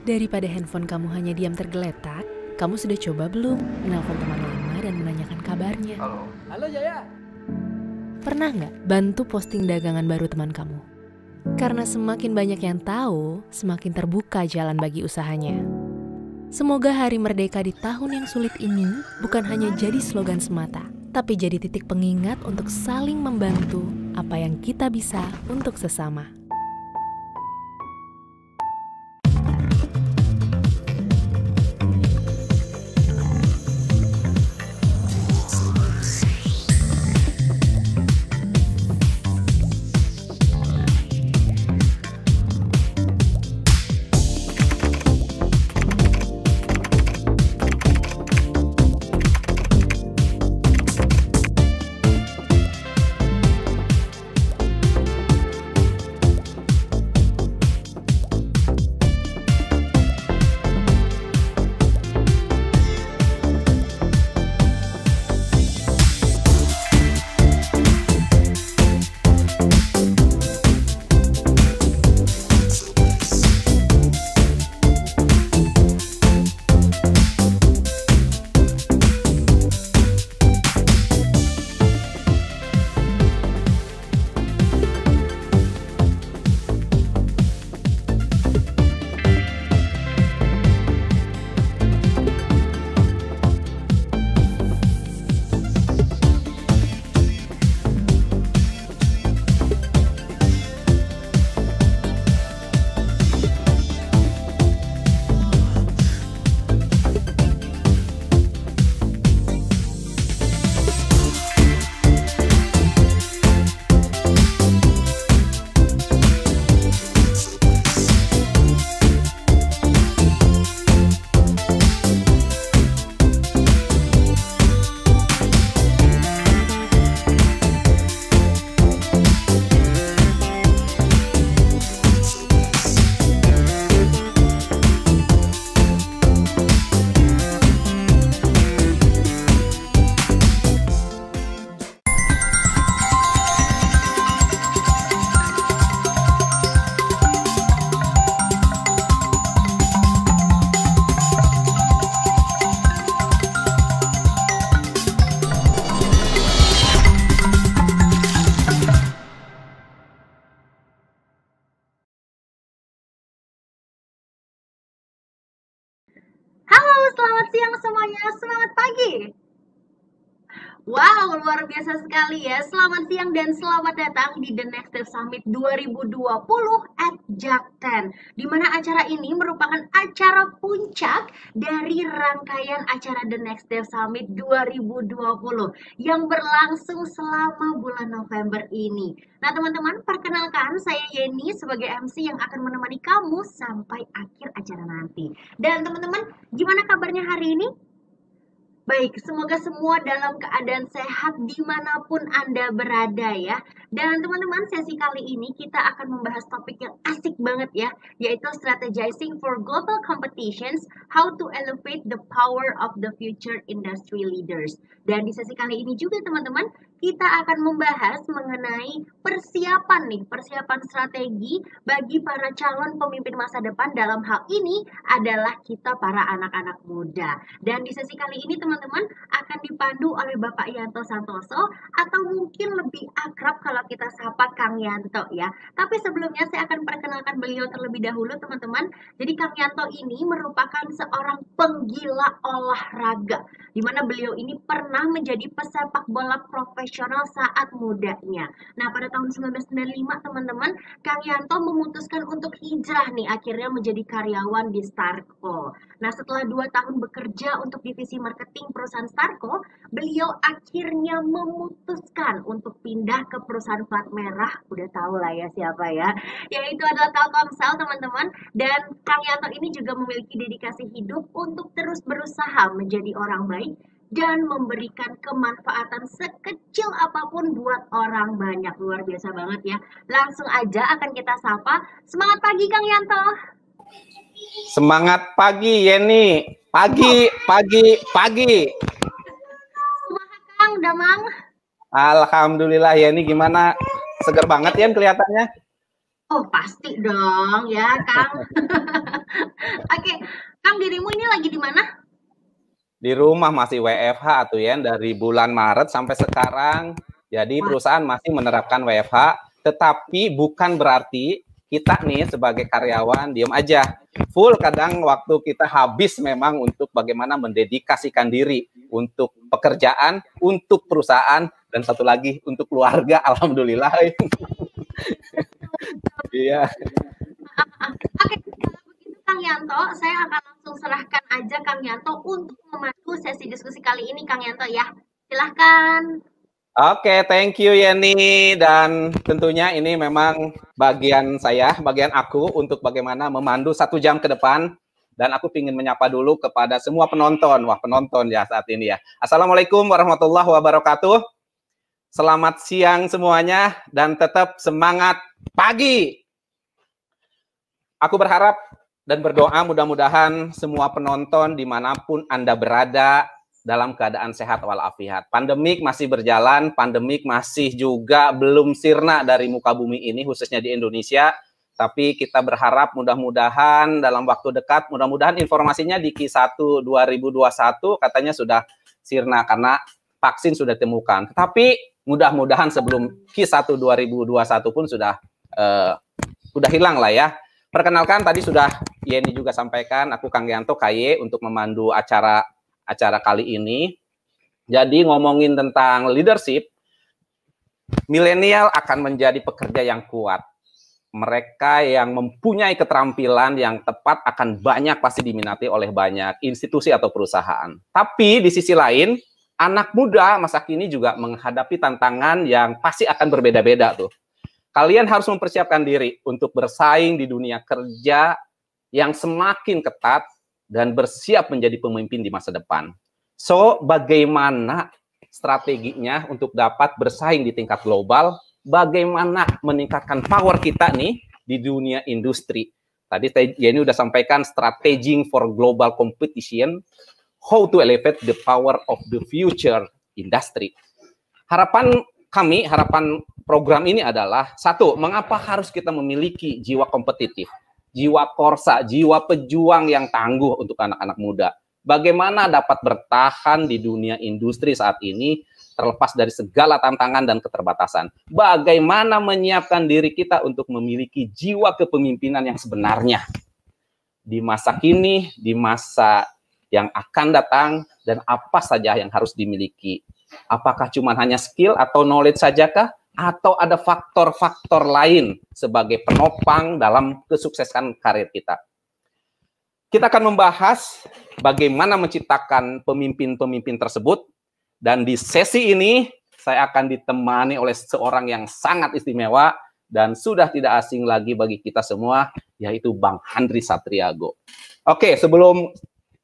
Daripada handphone kamu hanya diam tergeletak, kamu sudah coba belum menelpon teman lama dan menanyakan kabarnya? Halo Jaya. Pernah nggak bantu posting dagangan baru teman kamu? Karena semakin banyak yang tahu, semakin terbuka jalan bagi usahanya. Semoga Hari Merdeka di tahun yang sulit ini bukan hanya jadi slogan semata, tapi jadi titik pengingat untuk saling membantu apa yang kita bisa untuk sesama. Selamat siang semuanya, semangat pagi. Wow, luar biasa sekali ya. Selamat siang dan selamat datang di The Next Step Summit 2020 at Jakten. Di mana acara ini merupakan acara puncak dari rangkaian acara The Next Step Summit 2020 yang berlangsung selama bulan November ini. Nah teman-teman, perkenalkan saya Yeni sebagai MC yang akan menemani kamu sampai akhir acara nanti. Dan teman-teman, gimana kabarnya hari ini? Baik, semoga semua dalam keadaan sehat dimanapun Anda berada ya. Dan teman-teman, sesi kali ini kita akan membahas topik yang asik banget ya, yaitu Strategizing for Global Competitions, How to Elevate the Power of the Future Industry Leaders. Dan di sesi kali ini juga teman-teman, kita akan membahas mengenai persiapan strategi bagi para calon pemimpin masa depan. Dalam hal ini adalah kita para anak-anak muda. Dan di sesi kali ini teman-teman akan dipandu oleh Bapak Yanto Santoso, atau mungkin lebih akrab kalau kita sapa Kang Yanto ya. Tapi sebelumnya saya akan perkenalkan beliau terlebih dahulu teman-teman. Jadi Kang Yanto ini merupakan seorang penggila olahraga, di mana beliau ini pernah menjadi pesepak bola profesional saat mudanya. Nah, pada tahun 1995 teman-teman, Kang Yanto memutuskan untuk hijrah nih akhirnya menjadi karyawan di Starco. Nah, setelah 2 tahun bekerja untuk divisi marketing perusahaan Starco, beliau akhirnya memutuskan untuk pindah ke perusahaan plat merah. Udah tahu lah ya siapa ya. Yaitu adalah Telkomsel teman-teman. Dan Kang Yanto ini juga memiliki dedikasi hidup untuk terus berusaha menjadi orang baik dan memberikan kemanfaatan sekecil apapun buat orang banyak. Luar biasa banget ya. Langsung aja akan kita sapa. Semangat pagi Kang Yanto. Semangat pagi Yeni. Pagi. Kumaha Kang Damang? Alhamdulillah Yeni, gimana? Seger banget ya kelihatannya. Oh, pasti dong ya, Kang. Oke, Kang, dirimu ini lagi di mana? Di rumah masih WFH tuh ya dari bulan Maret sampai sekarang. Jadi Wah, perusahaan masih menerapkan WFH, tetapi bukan berarti kita nih sebagai karyawan diem aja. Full kadang waktu kita habis memang untuk bagaimana mendedikasikan diri untuk pekerjaan, untuk perusahaan, dan satu lagi untuk keluarga. Alhamdulillah. Iya. oke, kalau begitu Kang Yanto, saya akan langsung serahkan aja Kang Yanto untuk memandu sesi diskusi kali ini, Kang Yanto ya. Silahkan. Oke, thank you Yeni. Dan tentunya ini memang bagian saya, bagian aku untuk bagaimana memandu 1 jam ke depan. Dan aku ingin menyapa dulu kepada semua penonton. Wah, penonton ya saat ini ya. Assalamualaikum warahmatullahi wabarakatuh. Selamat siang semuanya dan tetap semangat pagi. Aku berharap dan berdoa mudah-mudahan semua penonton dimanapun Anda berada dalam keadaan sehat walafiat. Pandemik masih berjalan, pandemik masih juga belum sirna dari muka bumi ini, khususnya di Indonesia. Tapi kita berharap mudah-mudahan dalam waktu dekat, mudah-mudahan informasinya di Q1 2021 katanya sudah sirna karena vaksin sudah ditemukan. Tapi mudah-mudahan sebelum Q1 2021 pun sudah hilang lah ya. Perkenalkan tadi sudah Yeni juga sampaikan, aku Kang Yanto KY untuk memandu acara kali ini. Jadi ngomongin tentang leadership, milenial akan menjadi pekerja yang kuat. Mereka yang mempunyai keterampilan yang tepat akan banyak pasti diminati oleh banyak institusi atau perusahaan. Tapi di sisi lain, anak muda masa kini juga menghadapi tantangan yang pasti akan berbeda-beda tuh. Kalian harus mempersiapkan diri untuk bersaing di dunia kerja yang semakin ketat dan bersiap menjadi pemimpin di masa depan. So, bagaimana strateginya untuk dapat bersaing di tingkat global? Bagaimana meningkatkan power kita nih di dunia industri? Tadi Yeni udah sampaikan strategy for global competition, how to elevate the power of the future industry. Harapan kami, harapan program ini adalah, satu, mengapa harus kita memiliki jiwa kompetitif, jiwa korsa, jiwa pejuang yang tangguh untuk anak-anak muda. Bagaimana dapat bertahan di dunia industri saat ini, terlepas dari segala tantangan dan keterbatasan. Bagaimana menyiapkan diri kita untuk memiliki jiwa kepemimpinan yang sebenarnya di masa kini, di masa yang akan datang, dan apa saja yang harus dimiliki. Apakah cuma hanya skill atau knowledge sajakah? Atau ada faktor-faktor lain sebagai penopang dalam kesuksesan karir kita? Kita akan membahas bagaimana menciptakan pemimpin-pemimpin tersebut. Dan di sesi ini, saya akan ditemani oleh seorang yang sangat istimewa dan sudah tidak asing lagi bagi kita semua, yaitu Bang Handri Satriago. Oke, sebelum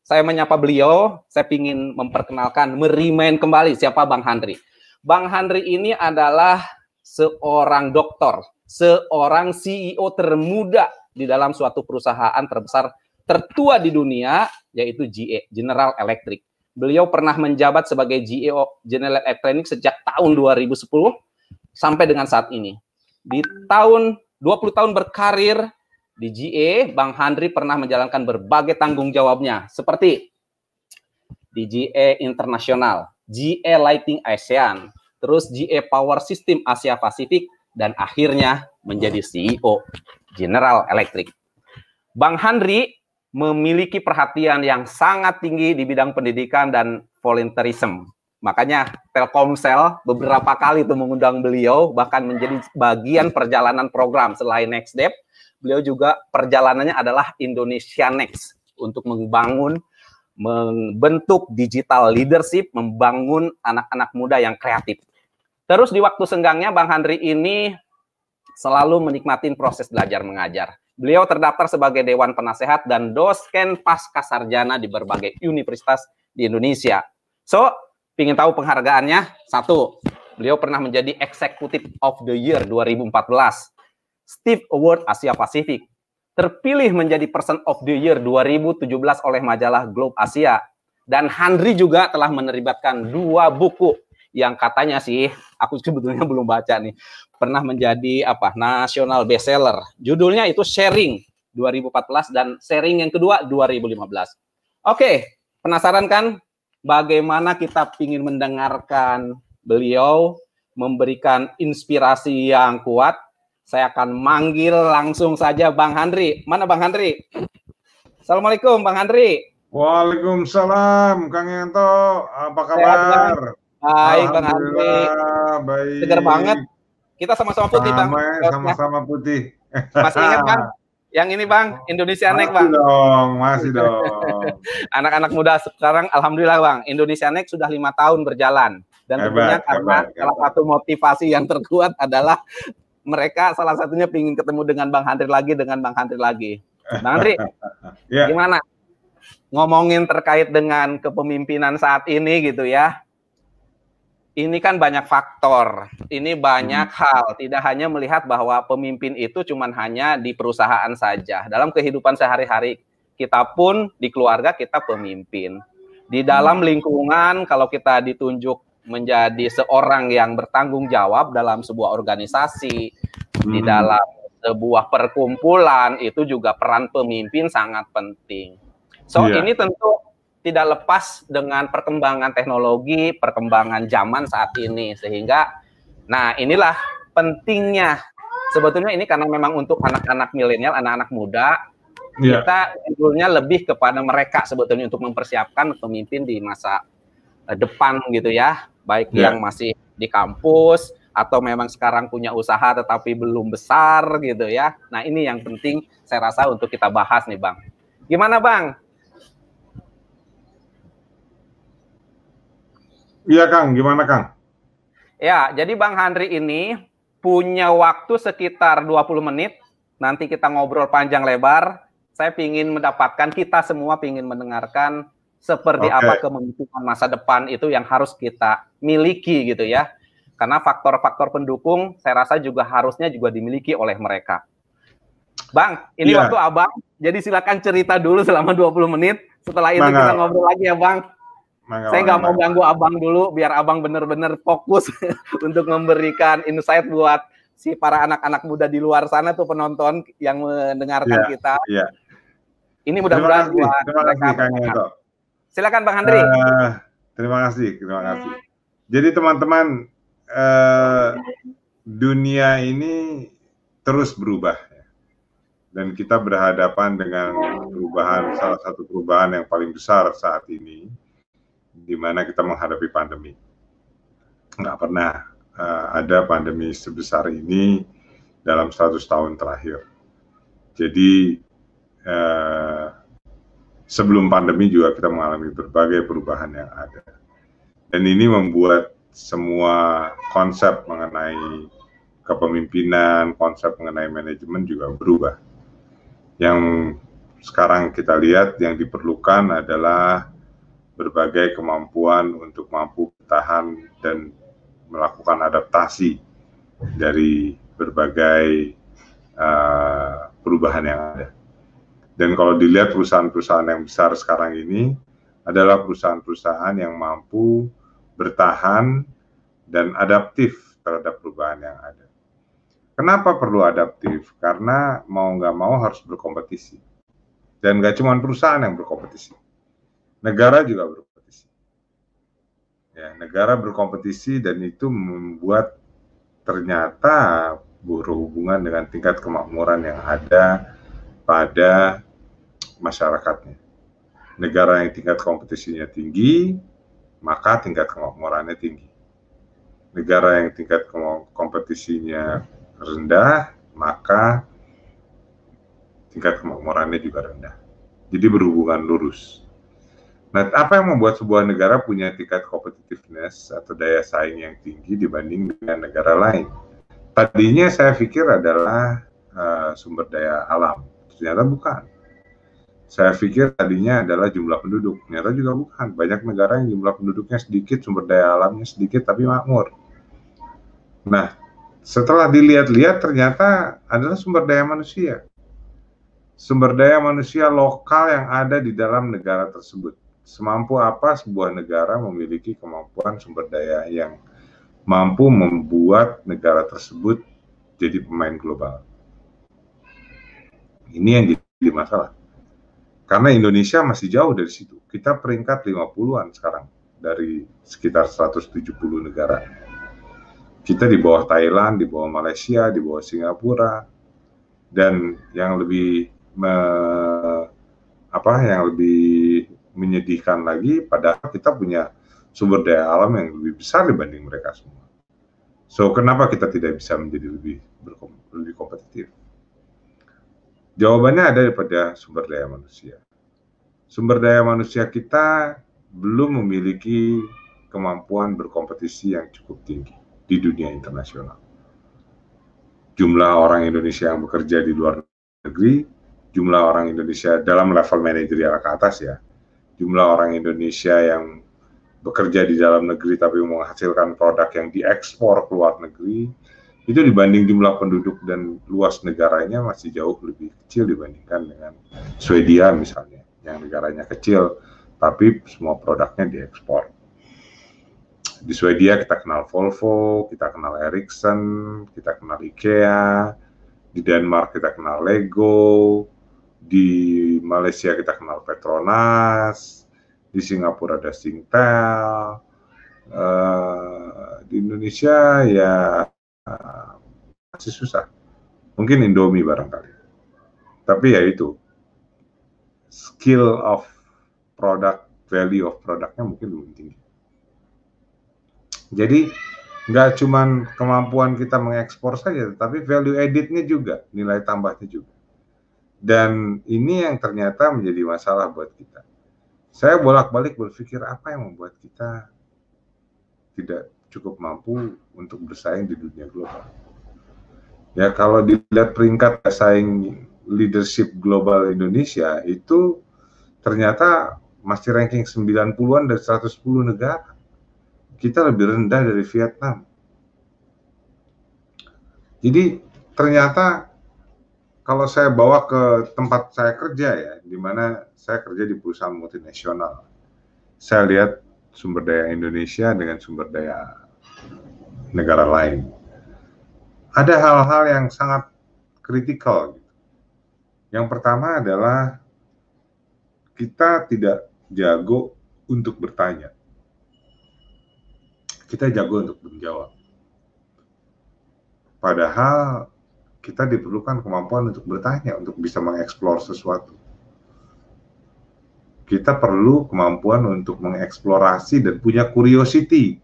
saya menyapa beliau, saya ingin memperkenalkan, merimain kembali siapa Bang Handri. Bang Handri ini adalah seorang doktor, seorang CEO termuda di dalam suatu perusahaan terbesar, tertua di dunia, yaitu GE, General Electric. Beliau pernah menjabat sebagai GEO General Electric sejak tahun 2010 sampai dengan saat ini. Di tahun 20 tahun berkarir di GE, Bang Handri pernah menjalankan berbagai tanggung jawabnya, seperti di GE Internasional, GE Lighting ASEAN, terus GE Power System Asia Pasifik, dan akhirnya menjadi CEO General Electric. Bang Handri memiliki perhatian yang sangat tinggi di bidang pendidikan dan volunteerism. Makanya Telkomsel beberapa kali itu mengundang beliau, bahkan menjadi bagian perjalanan program selain NextDev. Beliau juga perjalanannya adalah Indonesia Next untuk membentuk digital leadership, membangun anak-anak muda yang kreatif. Terus di waktu senggangnya Bang Handri ini selalu menikmati proses belajar mengajar. Beliau terdaftar sebagai Dewan Penasehat dan dosen pasca sarjana di berbagai universitas di Indonesia. So, ingin tahu penghargaannya? Satu, beliau pernah menjadi Executive of the Year 2014. Steve Award Asia Pasifik, terpilih menjadi Person of the Year 2017 oleh majalah Globe Asia, dan Handri juga telah menerbitkan 2 buku yang katanya sih aku sebetulnya belum baca nih. Pernah menjadi national bestseller. Judulnya itu Sharing 2014 dan Sharing yang kedua 2015. Oke, penasaran kan bagaimana kita ingin mendengarkan beliau memberikan inspirasi yang kuat? Saya akan manggil langsung saja Bang Handri. Mana Bang Handri? Assalamualaikum Bang Handri. Waalaikumsalam Kang Yanto. Apa kabar? Baik Bang Handri. Baik. Seger banget. Kita sama-sama putih Bang. Sama-sama putih. Masih ingat Bang? Yang ini Bang, Indonesia Next Bang. Masih dong. Anak-anak muda sekarang alhamdulillah Bang, Indonesia Next sudah 5 tahun berjalan. Dan tentunya karena salah satu motivasi yang terkuat adalah mereka salah satunya ingin ketemu dengan Bang Handri lagi, Bang Handri, gimana? Ngomongin terkait dengan kepemimpinan saat ini gitu ya. Ini kan banyak faktor, ini banyak hal. Tidak hanya melihat bahwa pemimpin itu cuman hanya di perusahaan saja. Dalam kehidupan sehari-hari kita pun di keluarga kita pemimpin. Di dalam lingkungan kalau kita ditunjuk menjadi seorang yang bertanggung jawab dalam sebuah organisasi, di dalam sebuah perkumpulan, itu juga peran pemimpin sangat penting. So, ini tentu tidak lepas dengan perkembangan teknologi, perkembangan zaman saat ini. Sehingga, nah inilah pentingnya. Sebetulnya ini karena memang untuk anak-anak milenial, anak-anak muda, kita sebetulnya lebih kepada mereka sebetulnya untuk mempersiapkan pemimpin di masa depan gitu ya. Baik yang masih di kampus, atau memang sekarang punya usaha tetapi belum besar gitu ya. Nah ini yang penting saya rasa untuk kita bahas nih Bang. Gimana Bang? Iya Kang, gimana Kang? Ya, jadi Bang Handri ini punya waktu sekitar 20 menit. Nanti kita ngobrol panjang lebar. Saya ingin mendapatkan, kita semua ingin mendengarkan seperti apa kepemimpinan masa depan itu yang harus kita miliki gitu ya. Karena faktor-faktor pendukung saya rasa juga harusnya juga dimiliki oleh mereka. Bang, ini waktu Abang, jadi silakan cerita dulu selama 20 menit. Setelah itu kita ngobrol lagi ya Bang. Saya nggak mau ganggu Abang dulu, biar Abang benar-benar fokus untuk memberikan insight buat si para anak-anak muda di luar sana tuh, penonton yang mendengarkan kita. Ini mudah-mudahan buat mereka. Silakan Bang Handri. Terima kasih. Jadi teman-teman, dunia ini terus berubah dan kita berhadapan dengan perubahan, salah satu perubahan yang paling besar saat ini, di mana kita menghadapi pandemi. Nggak pernah ada pandemi sebesar ini dalam 100 tahun terakhir. Jadi sebelum pandemi juga kita mengalami berbagai perubahan yang ada. Dan ini membuat semua konsep mengenai kepemimpinan, konsep mengenai manajemen juga berubah. Yang sekarang kita lihat yang diperlukan adalah berbagai kemampuan untuk mampu bertahan dan melakukan adaptasi dari berbagai perubahan yang ada. Dan kalau dilihat perusahaan-perusahaan yang besar sekarang ini adalah perusahaan-perusahaan yang mampu bertahan dan adaptif terhadap perubahan yang ada. Kenapa perlu adaptif? Karena mau nggak mau harus berkompetisi. Dan nggak cuma perusahaan yang berkompetisi. Negara juga berkompetisi. Ya, negara berkompetisi dan itu membuat ternyata berhubungan dengan tingkat kemakmuran yang ada pada masyarakatnya. Negara yang tingkat kompetisinya tinggi, maka tingkat kemakmurannya tinggi. Negara yang tingkat kompetisinya rendah, maka tingkat kemakmurannya juga rendah. Jadi berhubungan lurus. Nah, apa yang membuat sebuah negara punya tingkat competitiveness atau daya saing yang tinggi dibanding dengan negara lain? Tadinya saya pikir adalah sumber daya alam. Ternyata bukan. Saya pikir tadinya adalah jumlah penduduk. Ternyata juga bukan. Banyak negara yang jumlah penduduknya sedikit, sumber daya alamnya sedikit, tapi makmur. Nah, setelah dilihat-lihat ternyata adalah sumber daya manusia. Sumber daya manusia lokal yang ada di dalam negara tersebut. Semampu apa sebuah negara memiliki kemampuan sumber daya yang mampu membuat negara tersebut jadi pemain global. Ini yang jadi masalah. Karena Indonesia masih jauh dari situ. Kita peringkat 50-an sekarang dari sekitar 170 negara. Kita di bawah Thailand, di bawah Malaysia, di bawah Singapura, dan yang lebih menyedihkan lagi, padahal kita punya sumber daya alam yang lebih besar dibanding mereka semua. So, kenapa kita tidak bisa menjadi lebih kompetitif? Jawabannya ada pada sumber daya manusia. Sumber daya manusia kita belum memiliki kemampuan berkompetisi yang cukup tinggi di dunia internasional. Jumlah orang Indonesia yang bekerja di luar negeri, jumlah orang Indonesia dalam level manajerial ke atas ya, jumlah orang Indonesia yang bekerja di dalam negeri tapi menghasilkan produk yang diekspor ke luar negeri, itu dibanding jumlah penduduk dan luas negaranya masih jauh lebih kecil dibandingkan dengan Swedia misalnya, yang negaranya kecil tapi semua produknya diekspor. Di Swedia kita kenal Volvo, kita kenal Ericsson, kita kenal IKEA, di Denmark kita kenal Lego, di Malaysia kita kenal Petronas, di Singapura ada Singtel, di Indonesia ya masih susah, mungkin Indomie barangkali. Tapi ya itu, skill of product, value of produknya mungkin belum tinggi. Jadi nggak cuman kemampuan kita mengekspor saja, tapi value added-nya juga, nilai tambahnya juga. Dan ini yang ternyata menjadi masalah buat kita. Saya bolak-balik berpikir apa yang membuat kita tidak cukup mampu untuk bersaing di dunia global. Ya kalau dilihat peringkat saing leadership global Indonesia itu ternyata masih ranking 90-an dari 110 negara. Kita lebih rendah dari Vietnam. Jadi ternyata kalau saya bawa ke tempat saya kerja ya, di mana saya kerja di perusahaan multinasional, saya lihat sumber daya Indonesia dengan sumber daya negara lain. Ada hal-hal yang sangat kritikal. Yang pertama adalah kita tidak jago untuk bertanya. Kita jago untuk menjawab. Padahal kita diperlukan kemampuan untuk bertanya, untuk bisa mengeksplor sesuatu. Kita perlu kemampuan untuk mengeksplorasi dan punya curiosity,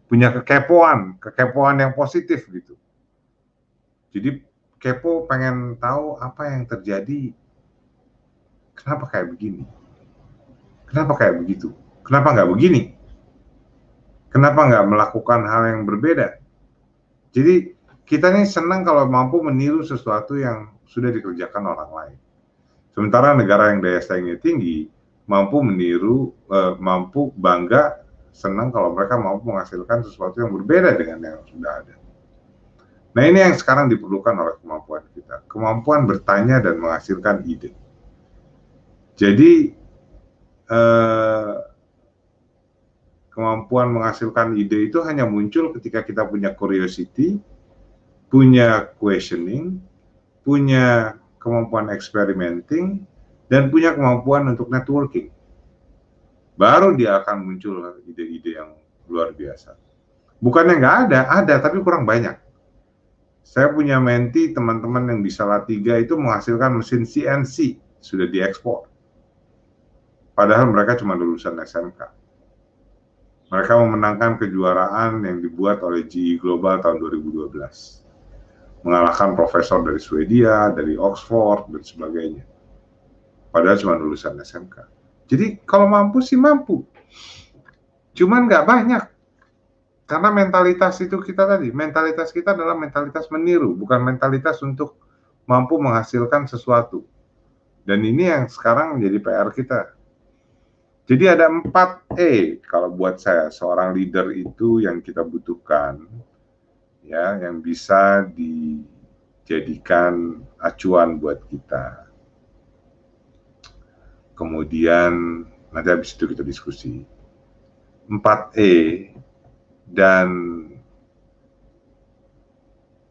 punya kekepoan yang positif gitu. Jadi kepo pengen tahu apa yang terjadi, kenapa kayak begini, kenapa kayak begitu, kenapa nggak begini, kenapa nggak melakukan hal yang berbeda. Jadi kita nih senang kalau mampu meniru sesuatu yang sudah dikerjakan orang lain. Sementara negara yang daya saingnya tinggi mampu meniru, mampu bangga, senang kalau mereka mampu menghasilkan sesuatu yang berbeda dengan yang sudah ada. Nah ini yang sekarang diperlukan oleh kemampuan kita, kemampuan bertanya dan menghasilkan ide. Jadi kemampuan menghasilkan ide itu hanya muncul ketika kita punya curiosity, punya questioning, punya kemampuan experimenting, dan punya kemampuan untuk networking. Baru dia akan muncul ide-ide yang luar biasa. Bukannya nggak ada tapi kurang banyak. Saya punya menti, teman-teman yang di Salatiga itu menghasilkan mesin CNC, sudah diekspor. Padahal mereka cuma lulusan SMK. Mereka memenangkan kejuaraan yang dibuat oleh GE Global tahun 2012. Mengalahkan profesor dari Swedia, dari Oxford, dan sebagainya. Padahal cuma lulusan SMK. Jadi kalau mampu sih mampu. Cuman nggak banyak. Karena mentalitas itu kita tadi, mentalitas kita adalah mentalitas meniru, bukan mentalitas untuk mampu menghasilkan sesuatu. Dan ini yang sekarang menjadi PR kita. Jadi ada 4E kalau buat saya, seorang leader itu yang kita butuhkan, ya, yang bisa dijadikan acuan buat kita. Kemudian nanti habis itu kita diskusi. 4E dan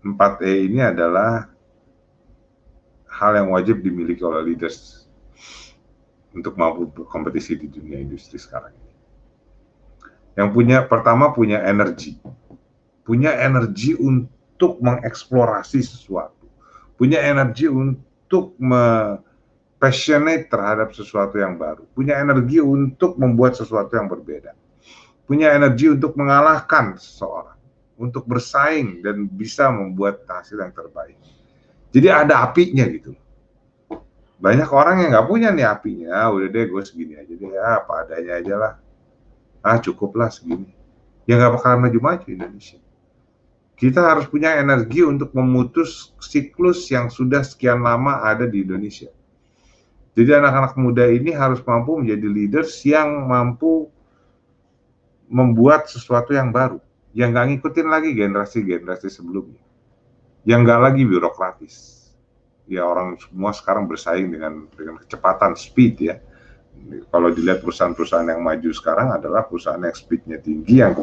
4E ini adalah hal yang wajib dimiliki oleh leaders untuk mampu berkompetisi di dunia industri sekarang ini. Yang pertama punya energi untuk mengeksplorasi sesuatu, punya energi untuk passionate terhadap sesuatu yang baru, punya energi untuk membuat sesuatu yang berbeda, punya energi untuk mengalahkan seseorang, untuk bersaing dan bisa membuat hasil yang terbaik. Jadi ada apinya gitu. Banyak orang yang nggak punya nih apinya, udah deh gue segini aja deh, apa adanya aja lah, cukuplah segini. Ya nggak bakalan maju-maju Indonesia. Kita harus punya energi untuk memutus siklus yang sudah sekian lama ada di Indonesia. Jadi anak-anak muda ini harus mampu menjadi leaders yang mampu membuat sesuatu yang baru, yang nggak ngikutin lagi generasi-generasi sebelumnya, yang nggak lagi birokratis. Ya orang semua sekarang bersaing dengan kecepatan, speed ya. Kalau dilihat perusahaan-perusahaan yang maju sekarang adalah perusahaan yang speednya tinggi, yang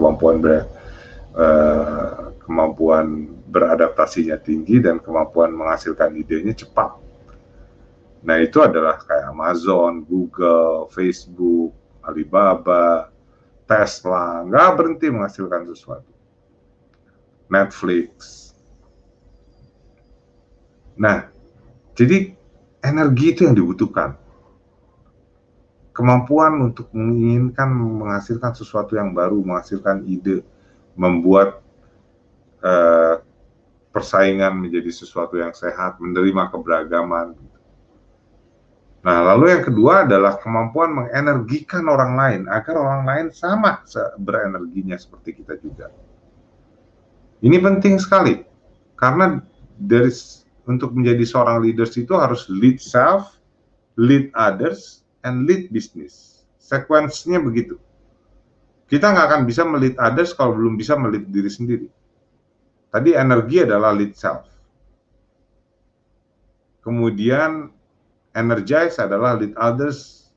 kemampuan beradaptasinya tinggi dan kemampuan menghasilkan idenya cepat. Nah itu adalah kayak Amazon, Google, Facebook, Alibaba, Tesla, nggak berhenti menghasilkan sesuatu. Netflix. Nah, jadi energi itu yang dibutuhkan. Kemampuan untuk menginginkan menghasilkan sesuatu yang baru, menghasilkan ide, membuat persaingan menjadi sesuatu yang sehat, menerima keberagaman. Nah, lalu yang kedua adalah kemampuan mengenergikan orang lain agar orang lain sama berenerginya seperti kita juga. Ini penting sekali karena untuk menjadi seorang leaders itu harus lead self, lead others, and lead business. Sekuensinya begitu. Kita nggak akan bisa melead others kalau belum bisa melead diri sendiri. Tadi energi adalah lead self. Kemudian energize adalah lead others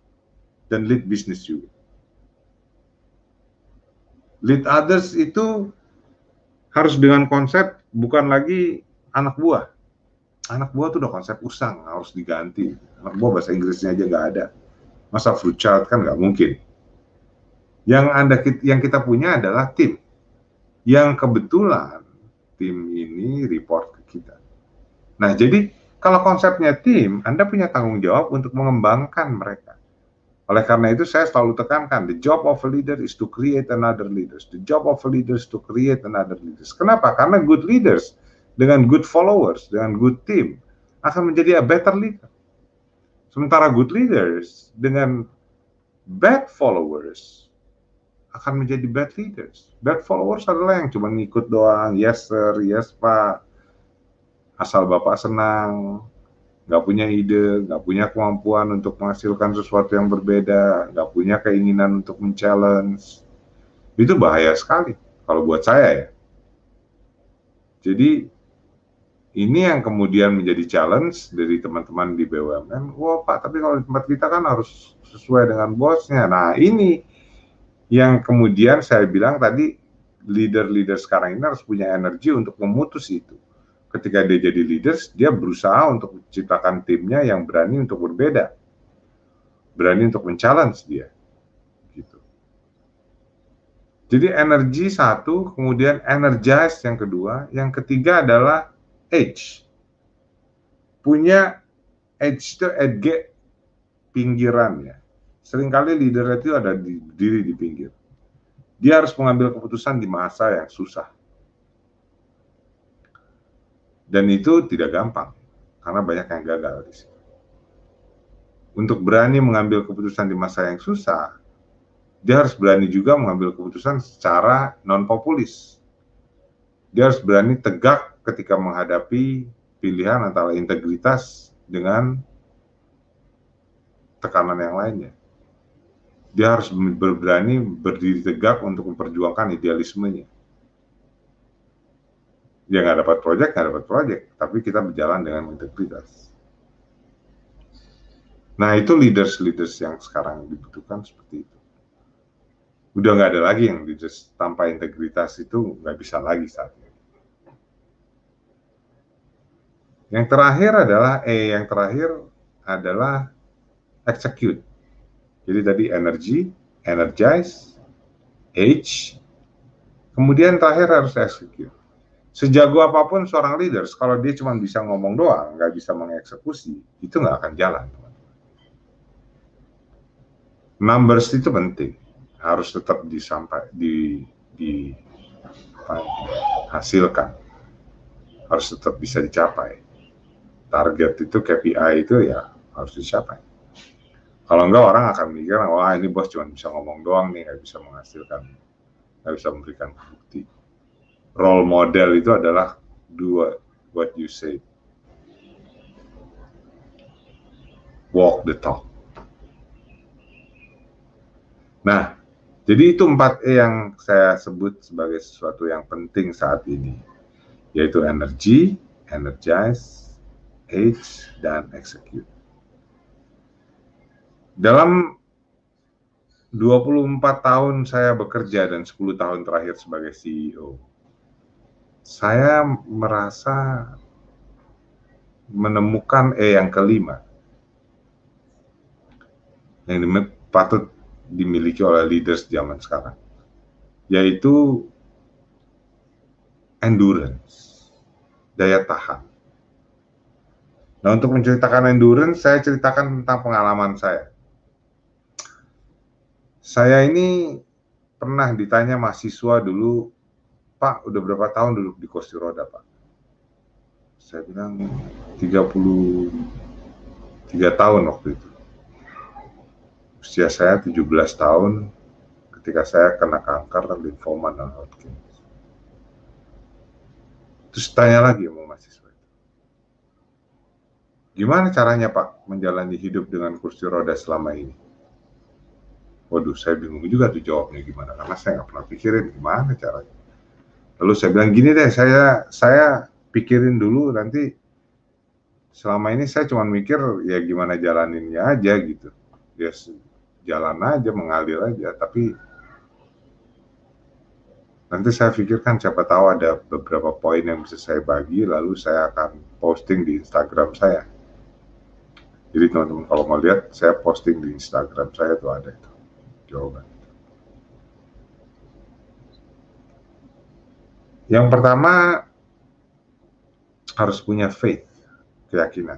dan lead business juga. Lead others itu harus dengan konsep bukan lagi anak buah. Anak buah itu udah konsep usang, harus diganti. Anak buah bahasa Inggrisnya aja nggak ada. Masa fruit child kan nggak mungkin. Yang kita punya adalah tim. Yang kebetulan tim ini report ke kita. Nah, jadi kalau konsepnya tim, Anda punya tanggung jawab untuk mengembangkan mereka. Oleh karena itu saya selalu tekankan, the job of a leader is to create another leaders. The job of a leader is to create another leaders. Kenapa? Karena good leaders dengan good followers, dengan good team akan menjadi a better leader. Sementara good leaders dengan bad followers akan menjadi bad leaders. Bad followers adalah yang cuma ngikut doang, yes sir, yes pak, asal bapak senang, nggak punya ide, nggak punya kemampuan untuk menghasilkan sesuatu yang berbeda, nggak punya keinginan untuk men-challenge. Itu bahaya sekali kalau buat saya ya. Jadi ini yang kemudian menjadi challenge dari teman-teman di BUMN. Wah Pak, tapi kalau di tempat kita kan harus sesuai dengan bosnya. Nah ini yang kemudian saya bilang tadi, leader-leader sekarang ini harus punya energi untuk memutus itu. Ketika dia jadi leaders, dia berusaha untuk menciptakan timnya yang berani untuk berbeda, berani untuk men-challenge dia. Gitu. Jadi energi satu, kemudian energize yang kedua, yang ketiga adalah edge. Punya edge itu edge pinggiran ya. Seringkali leader itu ada diri di pinggir. Dia harus mengambil keputusan di masa yang susah. Dan itu tidak gampang, karena banyak yang gagal di sini. Untuk berani mengambil keputusan di masa yang susah, dia harus berani juga mengambil keputusan secara non-populis. Dia harus berani tegak ketika menghadapi pilihan antara integritas dengan tekanan yang lainnya. Dia harus berani berdiri tegak untuk memperjuangkan idealismenya. Dia nggak dapat proyek, tapi kita berjalan dengan integritas. Nah itu leaders yang sekarang dibutuhkan seperti itu. Udah nggak ada lagi yang leaders tanpa integritas, itu nggak bisa lagi saat ini. Yang terakhir adalah execute. Jadi tadi energy, energize, age, kemudian terakhir harus execute. Sejago apapun seorang leaders, kalau dia cuma bisa ngomong doang, nggak bisa mengeksekusi, itu nggak akan jalan. Numbers itu penting, harus tetap dihasilkan, harus tetap bisa dicapai. Target itu, KPI itu ya harus dicapai. Kalau enggak, orang akan mikir, wah ini bos cuma bisa ngomong doang nih, nggak bisa menghasilkan, nggak bisa memberikan bukti. Role model itu adalah do what you say, walk the talk. Nah, jadi itu 4E yang saya sebut sebagai sesuatu yang penting saat ini, yaitu energy, energize, age, dan execute. Dalam 24 tahun saya bekerja dan 10 tahun terakhir sebagai CEO, saya merasa menemukan yang kelima, yang patut dimiliki oleh leaders zaman sekarang, yaitu endurance, daya tahan. Nah, untuk menceritakan endurance, saya ceritakan tentang pengalaman saya. Saya ini pernah ditanya mahasiswa dulu, Pak, udah berapa tahun duduk di kursi roda, Pak? Saya bilang 33 tahun waktu itu. Usia saya 17 tahun ketika saya kena kanker limfoma non-Hodgkin. Terus tanya lagi sama mahasiswa itu, gimana caranya Pak menjalani hidup dengan kursi roda selama ini? Waduh, saya bingung juga tuh jawabnya gimana, karena saya nggak pernah pikirin gimana caranya. Lalu saya bilang gini deh, saya pikirin dulu, nanti selama ini saya cuma mikir ya gimana jalaninnya aja gitu. Ya jalan aja, mengalir aja, tapi nanti saya pikirkan siapa tahu ada beberapa poin yang bisa saya bagi, lalu saya akan posting di Instagram saya. Jadi teman-teman kalau mau lihat, saya posting di Instagram saya tuh ada itu jawaban. Yang pertama, harus punya faith, keyakinan.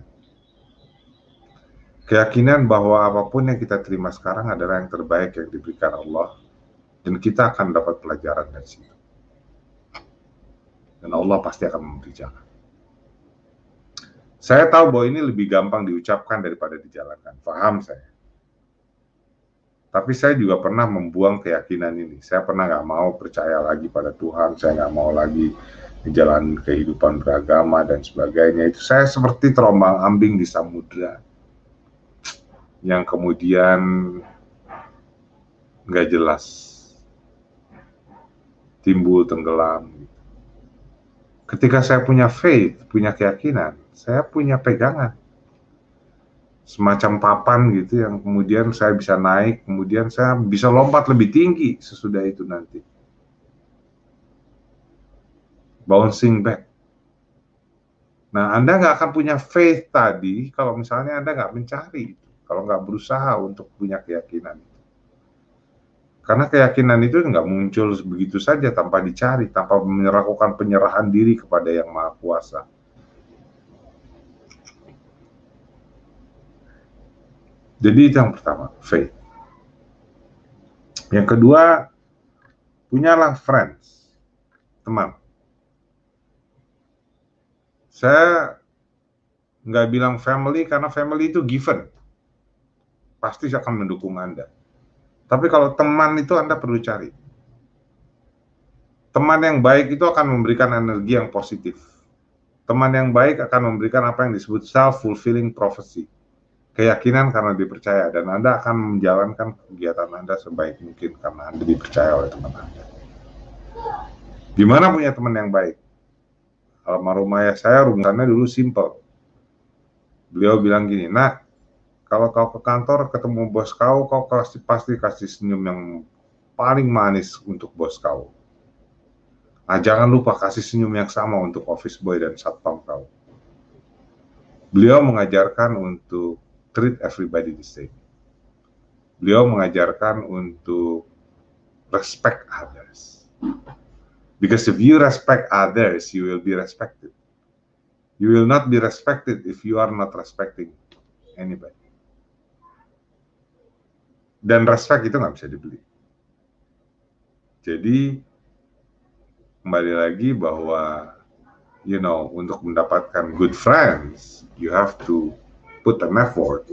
Keyakinan bahwa apapun yang kita terima sekarang adalah yang terbaik yang diberikan Allah, dan kita akan dapat pelajaran dari situ. Dan Allah pasti akan memberi jalan. Saya tahu bahwa ini lebih gampang diucapkan daripada dijalankan, paham saya. Tapi saya juga pernah membuang keyakinan ini. Saya pernah nggak mau percaya lagi pada Tuhan, saya nggak mau lagi menjalani kehidupan beragama dan sebagainya. Itu saya seperti terombang-ambing di samudra yang kemudian nggak jelas, timbul, tenggelam. Ketika saya punya faith, punya keyakinan, saya punya pegangan, semacam papan gitu yang kemudian saya bisa naik, kemudian saya bisa lompat lebih tinggi sesudah itu nanti. Bouncing back. Nah, Anda nggak akan punya faith tadi kalau misalnya Anda nggak mencari, kalau nggak berusaha untuk punya keyakinan. Karena keyakinan itu nggak muncul begitu saja tanpa dicari, tanpa melakukan penyerahan diri kepada Yang Maha Kuasa. Jadi itu yang pertama, faith. Yang kedua, punyalah friends, teman. Saya nggak bilang family karena family itu given, pasti akan mendukung Anda. Tapi kalau teman itu Anda perlu cari. Teman yang baik itu akan memberikan energi yang positif. Teman yang baik akan memberikan apa yang disebut self-fulfilling prophecy. Keyakinan karena dipercaya, dan Anda akan menjalankan kegiatan Anda sebaik mungkin karena Anda dipercaya oleh teman Anda. Gimana punya teman yang baik? Almarhum ayah saya rumusannya dulu simple. Beliau bilang gini, nak, kalau kau ke kantor ketemu bos kau pasti kasih senyum yang paling manis untuk bos kau. Nah, jangan lupa kasih senyum yang sama untuk office boy dan satpam kau. Beliau mengajarkan untuk treat everybody the same. Beliau mengajarkan untuk respect others. Because if you respect others, you will be respected. You will not be respected if you are not respecting anybody. Dan respect itu nggak bisa dibeli. Jadi kembali lagi bahwa untuk mendapatkan good friends, you have to put an effort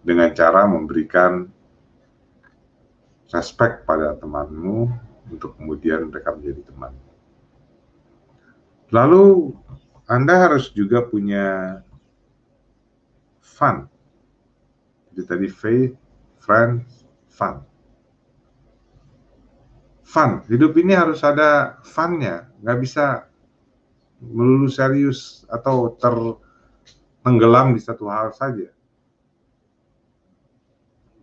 dengan cara memberikan respect pada temanmu untuk kemudian mereka menjadi teman. Lalu Anda harus juga punya fun. Jadi tadi faith, friends, fun. Fun, hidup ini harus ada fun-nya, nggak bisa melulu serius atau tenggelam di satu hal saja.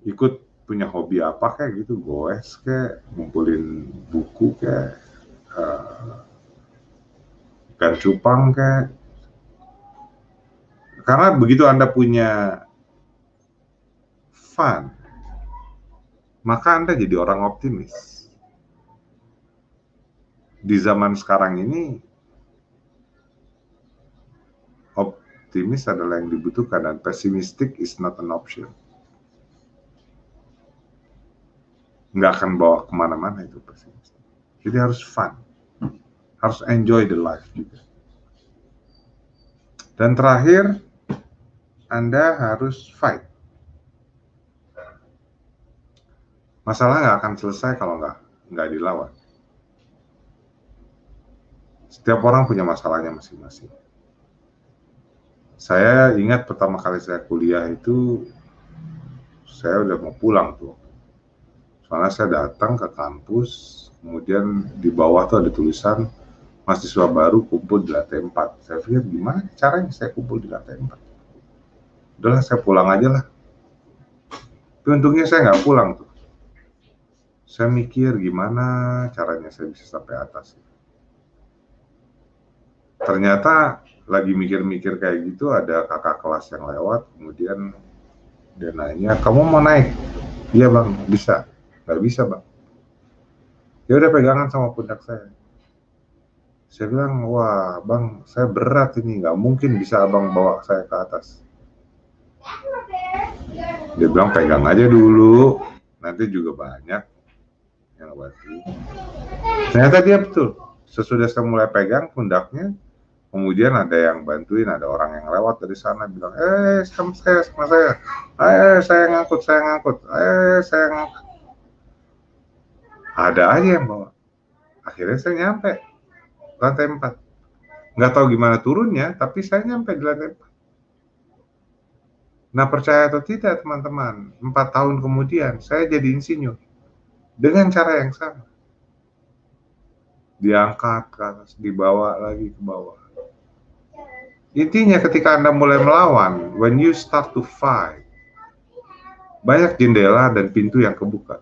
Ikut punya hobi apa kayak gitu, goes kayak, ngumpulin buku kayak, ikan cupang kayak. Karena begitu Anda punya fun, maka Anda jadi orang optimis. Di zaman sekarang ini, optimis adalah yang dibutuhkan dan pesimistik is not an option. Nggak akan bawa kemana-mana itu pesimistik. Jadi harus fun, harus enjoy the life juga. Dan terakhir, Anda harus fight. Masalah nggak akan selesai kalau nggak dilawan. Setiap orang punya masalahnya masing-masing. Saya ingat pertama kali saya kuliah itu, saya udah mau pulang tuh. Soalnya saya datang ke kampus, kemudian di bawah tuh ada tulisan, mahasiswa baru kumpul di lantai 4. Saya pikir gimana caranya saya kumpul di lantai 4. Udahlah saya pulang aja lah. Tapi untungnya saya nggak pulang tuh. Saya mikir gimana caranya saya bisa sampai atas. Ternyata lagi mikir-mikir kayak gitu, ada kakak kelas yang lewat, kemudian dia nanya, kamu mau naik? Iya bang, bisa. Nggak bisa bang. Ya udah pegangan sama pundak saya. Saya bilang, wah bang, saya berat ini, nggak mungkin bisa abang bawa saya ke atas. Dia bilang, pegang aja dulu, nanti juga banyak yang bantu. Ternyata dia betul. Sesudah saya mulai pegang pundaknya, kemudian ada yang bantuin, ada orang yang lewat dari sana bilang, sama saya, saya ngangkut, saya ngangkut. Ada aja yang bawa. Akhirnya saya nyampe lantai 4. Nggak tahu gimana turunnya, tapi saya nyampe di lantai 4. Nah, percaya atau tidak teman-teman, 4 tahun kemudian saya jadi insinyur dengan cara yang sama. Diangkat ke atas, dibawa lagi ke bawah. Intinya ketika Anda mulai melawan, when you start to fight, banyak jendela dan pintu yang kebuka.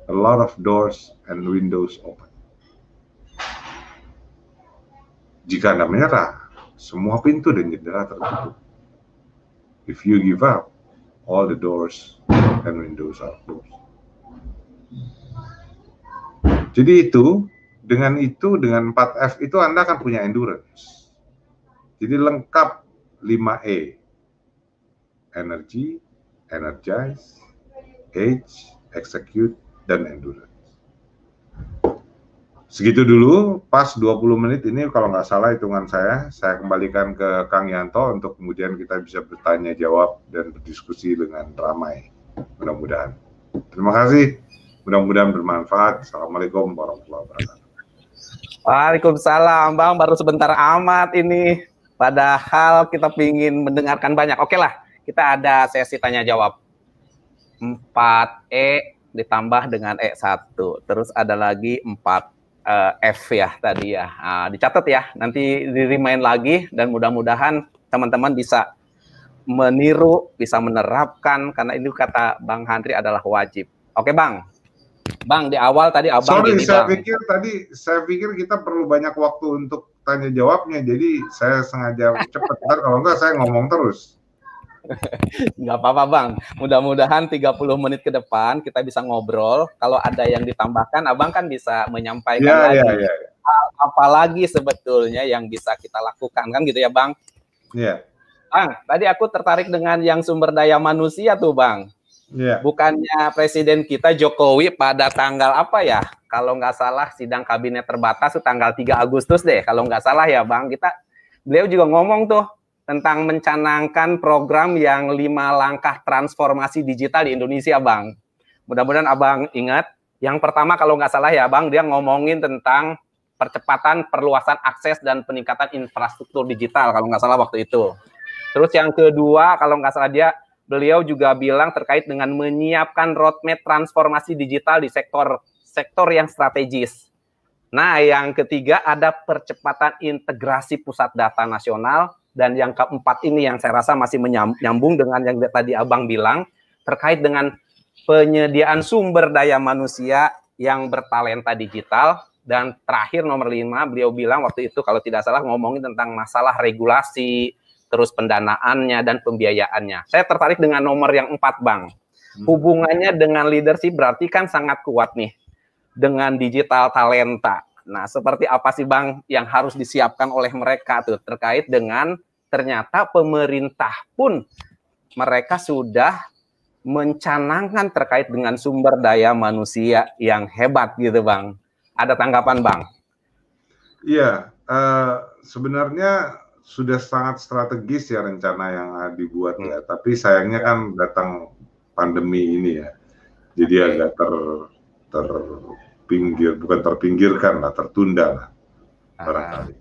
A lot of doors and windows open. Jika Anda menyerah, semua pintu dan jendela tertutup. If you give up, all the doors and windows are closed. Jadi dengan 4F itu Anda akan punya endurance. Jadi lengkap 5E. Energy, energize, age, execute, dan endurance. Segitu dulu, pas 20 menit ini kalau nggak salah hitungan saya kembalikan ke Kang Yanto untuk kemudian kita bisa bertanya jawab dan berdiskusi dengan ramai. Mudah-mudahan. Terima kasih. Mudah-mudahan bermanfaat. Assalamualaikum warahmatullahi wabarakatuh. Waalaikumsalam, Bang. Baru sebentar amat ini. Padahal kita ingin mendengarkan banyak. Oke lah, kita ada sesi tanya jawab. 4E ditambah dengan E1. Terus ada lagi 4F ya tadi ya. Dicatat ya, nanti di-remind lagi dan mudah-mudahan teman-teman bisa meniru, bisa menerapkan karena ini kata Bang Handri adalah wajib. Oke Bang. Bang, di awal tadi abang Sorry, gini bang. saya pikir kita perlu banyak waktu untuk tanya jawabnya, jadi saya sengaja cepat. Ntar kalau enggak saya ngomong terus. Nggak apa-apa bang, mudah-mudahan 30 menit ke depan kita bisa ngobrol. Kalau ada yang ditambahkan, abang kan bisa menyampaikan lagi. Ya. Apalagi sebetulnya yang bisa kita lakukan, kan gitu ya bang? Iya. Bang, tadi aku tertarik dengan yang sumber daya manusia tuh bang. Iya. Bukannya Presiden kita Jokowi pada tanggal apa ya? Kalau nggak salah sidang kabinet terbatas itu tanggal 3 Agustus deh. Kalau nggak salah ya bang, beliau juga ngomong tuh tentang mencanangkan program yang 5 langkah transformasi digital di Indonesia, Bang. Mudah-mudahan Abang ingat. Yang pertama kalau nggak salah ya, Bang, dia ngomongin tentang percepatan perluasan akses dan peningkatan infrastruktur digital, kalau nggak salah waktu itu. Terus yang kedua, kalau nggak salah beliau juga bilang terkait dengan menyiapkan roadmap transformasi digital di sektor yang strategis. Nah, yang ketiga ada percepatan integrasi pusat data nasional. Dan yang keempat ini yang saya rasa masih menyambung dengan yang tadi Abang bilang, terkait dengan penyediaan sumber daya manusia yang bertalenta digital. Dan terakhir nomor 5, beliau bilang waktu itu kalau tidak salah ngomongin tentang masalah regulasi, terus pendanaannya dan pembiayaannya. Saya tertarik dengan nomor yang 4, Bang. Hubungannya dengan leadership berarti kan sangat kuat nih, dengan digital talenta. Nah, seperti apa sih Bang yang harus disiapkan oleh mereka tuh terkait dengan ternyata pemerintah pun mereka sudah mencanangkan terkait dengan sumber daya manusia yang hebat gitu Bang. Ada tanggapan Bang? Iya, sebenarnya sudah sangat strategis ya rencana yang dibuat ya, tapi sayangnya kan datang pandemi ini ya, jadi agak bukan terpinggirkan lah, tertunda lah barangkali.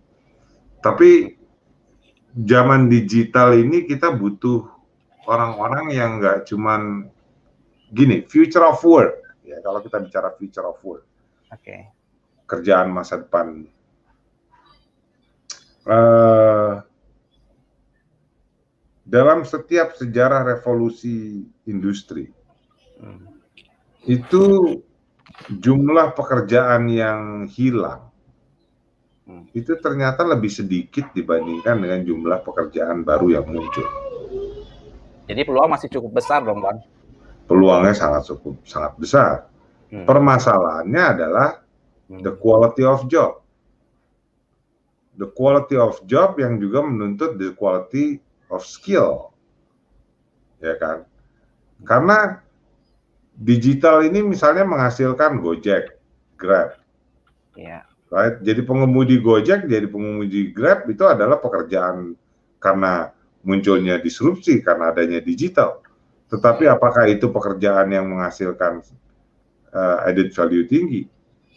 Tapi zaman digital ini kita butuh orang-orang yang nggak cuman gini, future of work ya, kalau kita bicara future of work, kerjaan masa depan. Dalam setiap sejarah revolusi industri itu jumlah pekerjaan yang hilang itu ternyata lebih sedikit dibandingkan dengan jumlah pekerjaan baru yang muncul. Jadi peluang masih cukup besar dong Bang? Peluangnya sangat besar. Permasalahannya adalah the quality of job. The quality of job yang juga menuntut the quality of skill, ya kan? Karena digital ini misalnya menghasilkan Gojek, Grab, right? Jadi pengemudi Gojek, jadi pengemudi Grab itu adalah pekerjaan karena munculnya disrupsi karena adanya digital. Tetapi apakah itu pekerjaan yang menghasilkan added value tinggi?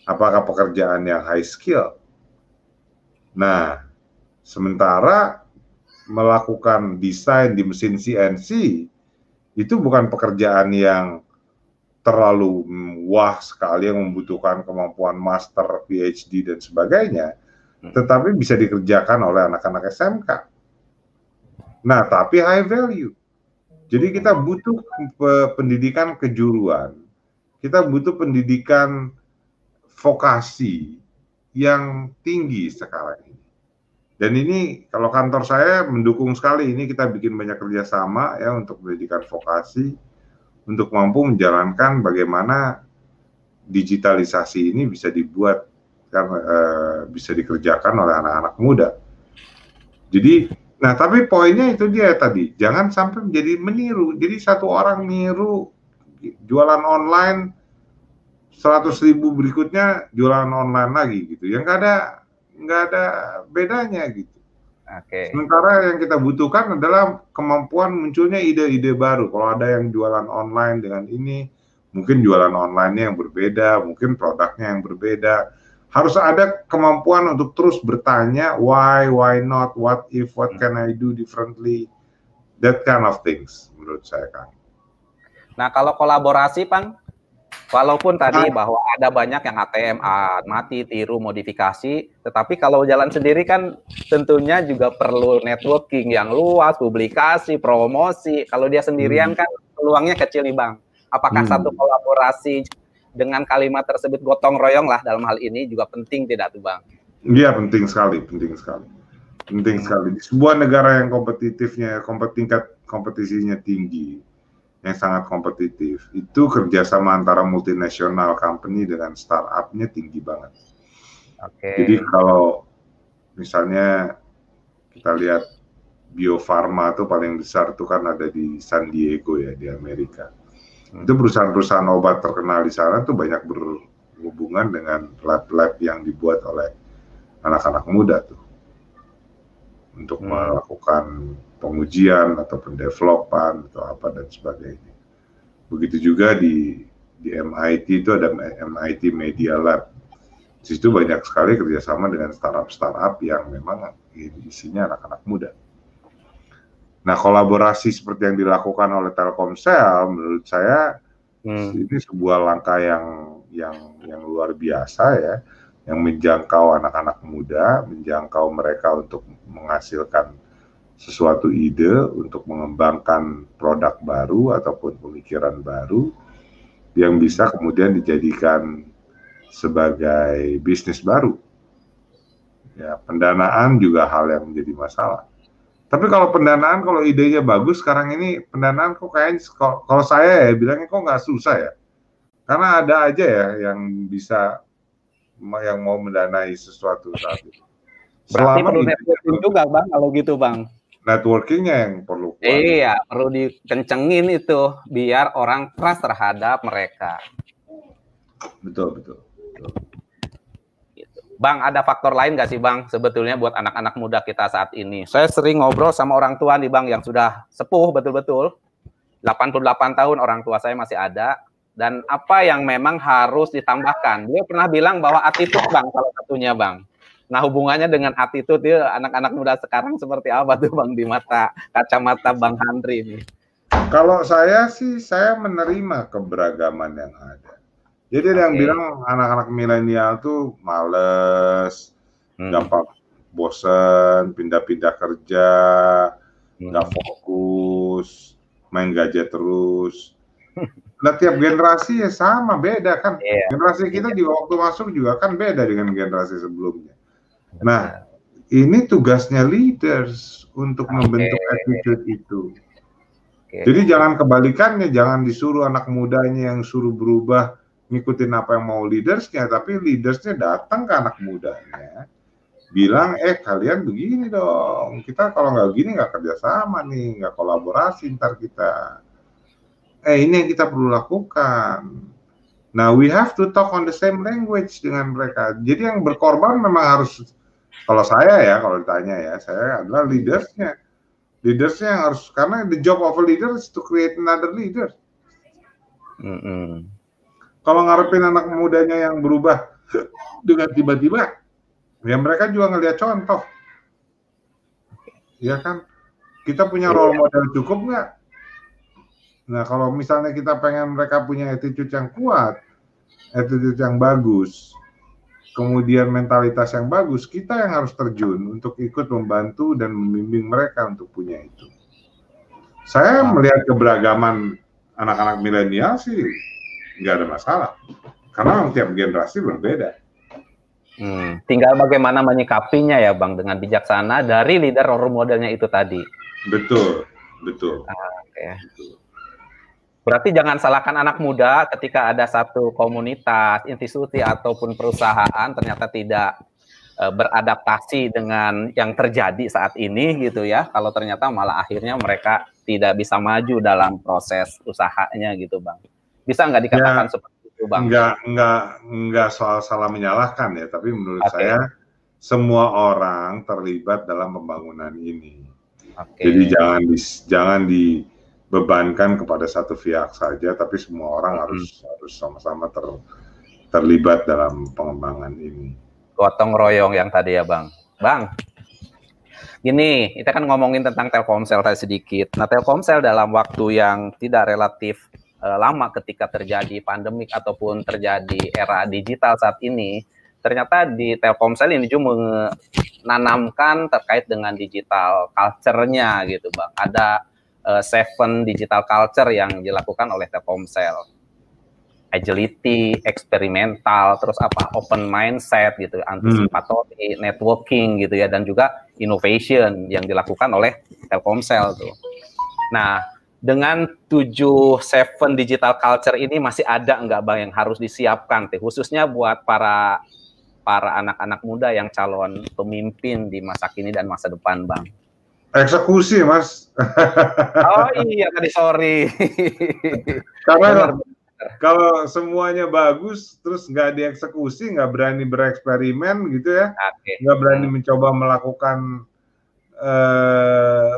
Apakah pekerjaan yang high skill? Nah, sementara melakukan desain di mesin CNC itu bukan pekerjaan yang terlalu wah sekali yang membutuhkan kemampuan master, PhD dan sebagainya, tetapi bisa dikerjakan oleh anak-anak SMK. Nah, tapi high value. Jadi kita butuh pendidikan kejuruan, kita butuh pendidikan vokasi yang tinggi sekarang ini. Dan ini kalau kantor saya mendukung sekali, ini kita bikin banyak kerjasama ya untuk pendidikan vokasi, untuk mampu menjalankan bagaimana digitalisasi ini bisa dibuat, bisa dikerjakan oleh anak-anak muda. Jadi, nah tapi poinnya itu dia tadi, jangan sampai menjadi meniru. Jadi satu orang niru jualan online, 100.000 berikutnya jualan online lagi gitu, yang nggak ada bedanya gitu. Sementara yang kita butuhkan adalah kemampuan munculnya ide-ide baru. Kalau ada yang jualan online dengan ini, mungkin jualan online-nya yang berbeda, mungkin produknya yang berbeda. Harus ada kemampuan untuk terus bertanya why not, what if, what can I do differently, that kind of things menurut saya kan. Nah kalau kolaborasi Bang, walaupun tadi bahwa ada banyak yang ATM, mati, tiru, modifikasi, tetapi kalau jalan sendiri kan tentunya juga perlu networking yang luas, publikasi, promosi. Kalau dia sendirian kan peluangnya kecil nih Bang. Apakah satu kolaborasi dengan kalimat tersebut gotong royong lah dalam hal ini juga penting tidak tuh Bang? Iya, penting sekali, penting sekali. Penting sekali. Sebuah negara yang tingkat kompetisinya tinggi, yang sangat kompetitif, itu kerjasama antara multinasional company dengan startup-nya tinggi banget. Jadi kalau misalnya kita lihat Bio Farma itu paling besar itu kan ada di San Diego ya, di Amerika. Itu perusahaan-perusahaan obat terkenal di sana tuh banyak berhubungan dengan lab-lab yang dibuat oleh anak-anak muda tuh untuk melakukan pengujian atau pendevelopan atau apa dan sebagainya. Begitu juga di MIT itu ada MIT Media Lab. Di situ banyak sekali kerjasama dengan startup-startup yang memang isinya anak-anak muda. Nah, kolaborasi seperti yang dilakukan oleh Telkomsel, menurut saya ini sebuah langkah yang luar biasa ya, yang menjangkau anak-anak muda, menjangkau mereka untuk menghasilkan sesuatu ide, untuk mengembangkan produk baru ataupun pemikiran baru yang bisa kemudian dijadikan sebagai bisnis baru. Ya, pendanaan juga hal yang menjadi masalah. Tapi kalau pendanaan, kalau idenya bagus, sekarang ini pendanaan kok kayaknya, kalau saya ya bilangnya kok nggak susah ya. Karena ada aja ya yang bisa, yang mau mendanai sesuatu saat itu. Berarti perlu networking juga Bang, kalau gitu Bang. Networkingnya yang perlu kuat. Iya, perlu dikencengin itu, biar orang trust terhadap mereka. Betul. Bang, ada faktor lain nggak sih Bang sebetulnya buat anak-anak muda kita saat ini? Saya sering ngobrol sama orang tua nih Bang yang sudah sepuh betul-betul. 88 tahun orang tua saya masih ada. Dan apa yang memang harus ditambahkan? Dia pernah bilang bahwa attitude Bang salah satunya Bang. Nah hubungannya dengan attitude ya, anak-anak muda sekarang seperti apa tuh Bang di mata kacamata Bang Handri ini? Kalau saya sih, saya menerima keberagaman yang ada. Jadi ada yang bilang anak-anak milenial tuh males, gampang bosen, pindah-pindah kerja, nggak fokus, main gadget terus. Nah tiap generasi ya sama, beda kan. Generasi kita juga waktu masuk juga kan beda dengan generasi sebelumnya. Nah ini tugasnya leaders untuk membentuk attitude itu. Jadi jangan kebalikannya, jangan disuruh anak mudanya yang suruh berubah ngikutin apa yang mau leadersnya, tapi leadersnya datang ke anak mudanya, bilang, kalian begini dong, kita kalau nggak begini nggak kerjasama nih, nggak kolaborasi ntar kita. Ini yang kita perlu lakukan. Nah, we have to talk on the same language dengan mereka. Jadi yang berkorban memang harus, kalau saya ya, kalau ditanya ya, saya adalah leadersnya. Leadersnya yang harus, karena the job of a leader is to create another leader. Kalau ngarepin anak mudanya yang berubah dengan tiba-tiba, ya mereka juga ngelihat contoh. Ya kan? Kita punya role model cukup nggak? Nah, kalau misalnya kita pengen mereka punya attitude yang kuat, attitude yang bagus, kemudian mentalitas yang bagus, kita yang harus terjun untuk ikut membantu dan membimbing mereka untuk punya itu. Saya melihat keberagaman anak-anak milenial sih nggak ada masalah, karena tiap generasi berbeda. Tinggal bagaimana menyikapinya ya Bang, dengan bijaksana dari leader role modelnya itu tadi. Betul. Berarti jangan salahkan anak muda ketika ada satu komunitas, institusi ataupun perusahaan ternyata tidak beradaptasi dengan yang terjadi saat ini gitu ya. Kalau ternyata malah akhirnya mereka tidak bisa maju dalam proses usahanya gitu Bang. Bisa nggak dikatakan seperti itu Bang? Nggak soal salah menyalahkan ya, tapi menurut saya semua orang terlibat dalam pembangunan ini. Jadi jangan dibebankan kepada satu pihak saja, tapi semua orang harus sama-sama terlibat dalam pengembangan ini. Gotong royong yang tadi ya Bang. Bang, gini, kita kan ngomongin tentang Telkomsel tadi sedikit. Nah, Telkomsel dalam waktu yang tidak relatif lama ketika terjadi pandemik ataupun terjadi era digital saat ini, ternyata di Telkomsel ini juga menanamkan terkait dengan digital culture-nya gitu Bang. Ada 7 digital culture yang dilakukan oleh Telkomsel. agility, eksperimental, terus apa open mindset gitu, anticipatory, networking gitu ya, dan juga innovation yang dilakukan oleh Telkomsel tuh. Nah, dengan 7 digital culture ini masih ada nggak Bang yang harus disiapkan khususnya buat para anak-anak muda yang calon pemimpin di masa kini dan masa depan, Bang? Eksekusi, Mas. Oh iya, tadi sorry. Karena kalau semuanya bagus, terus nggak dieksekusi, nggak berani bereksperimen gitu ya, nggak berani mencoba melakukan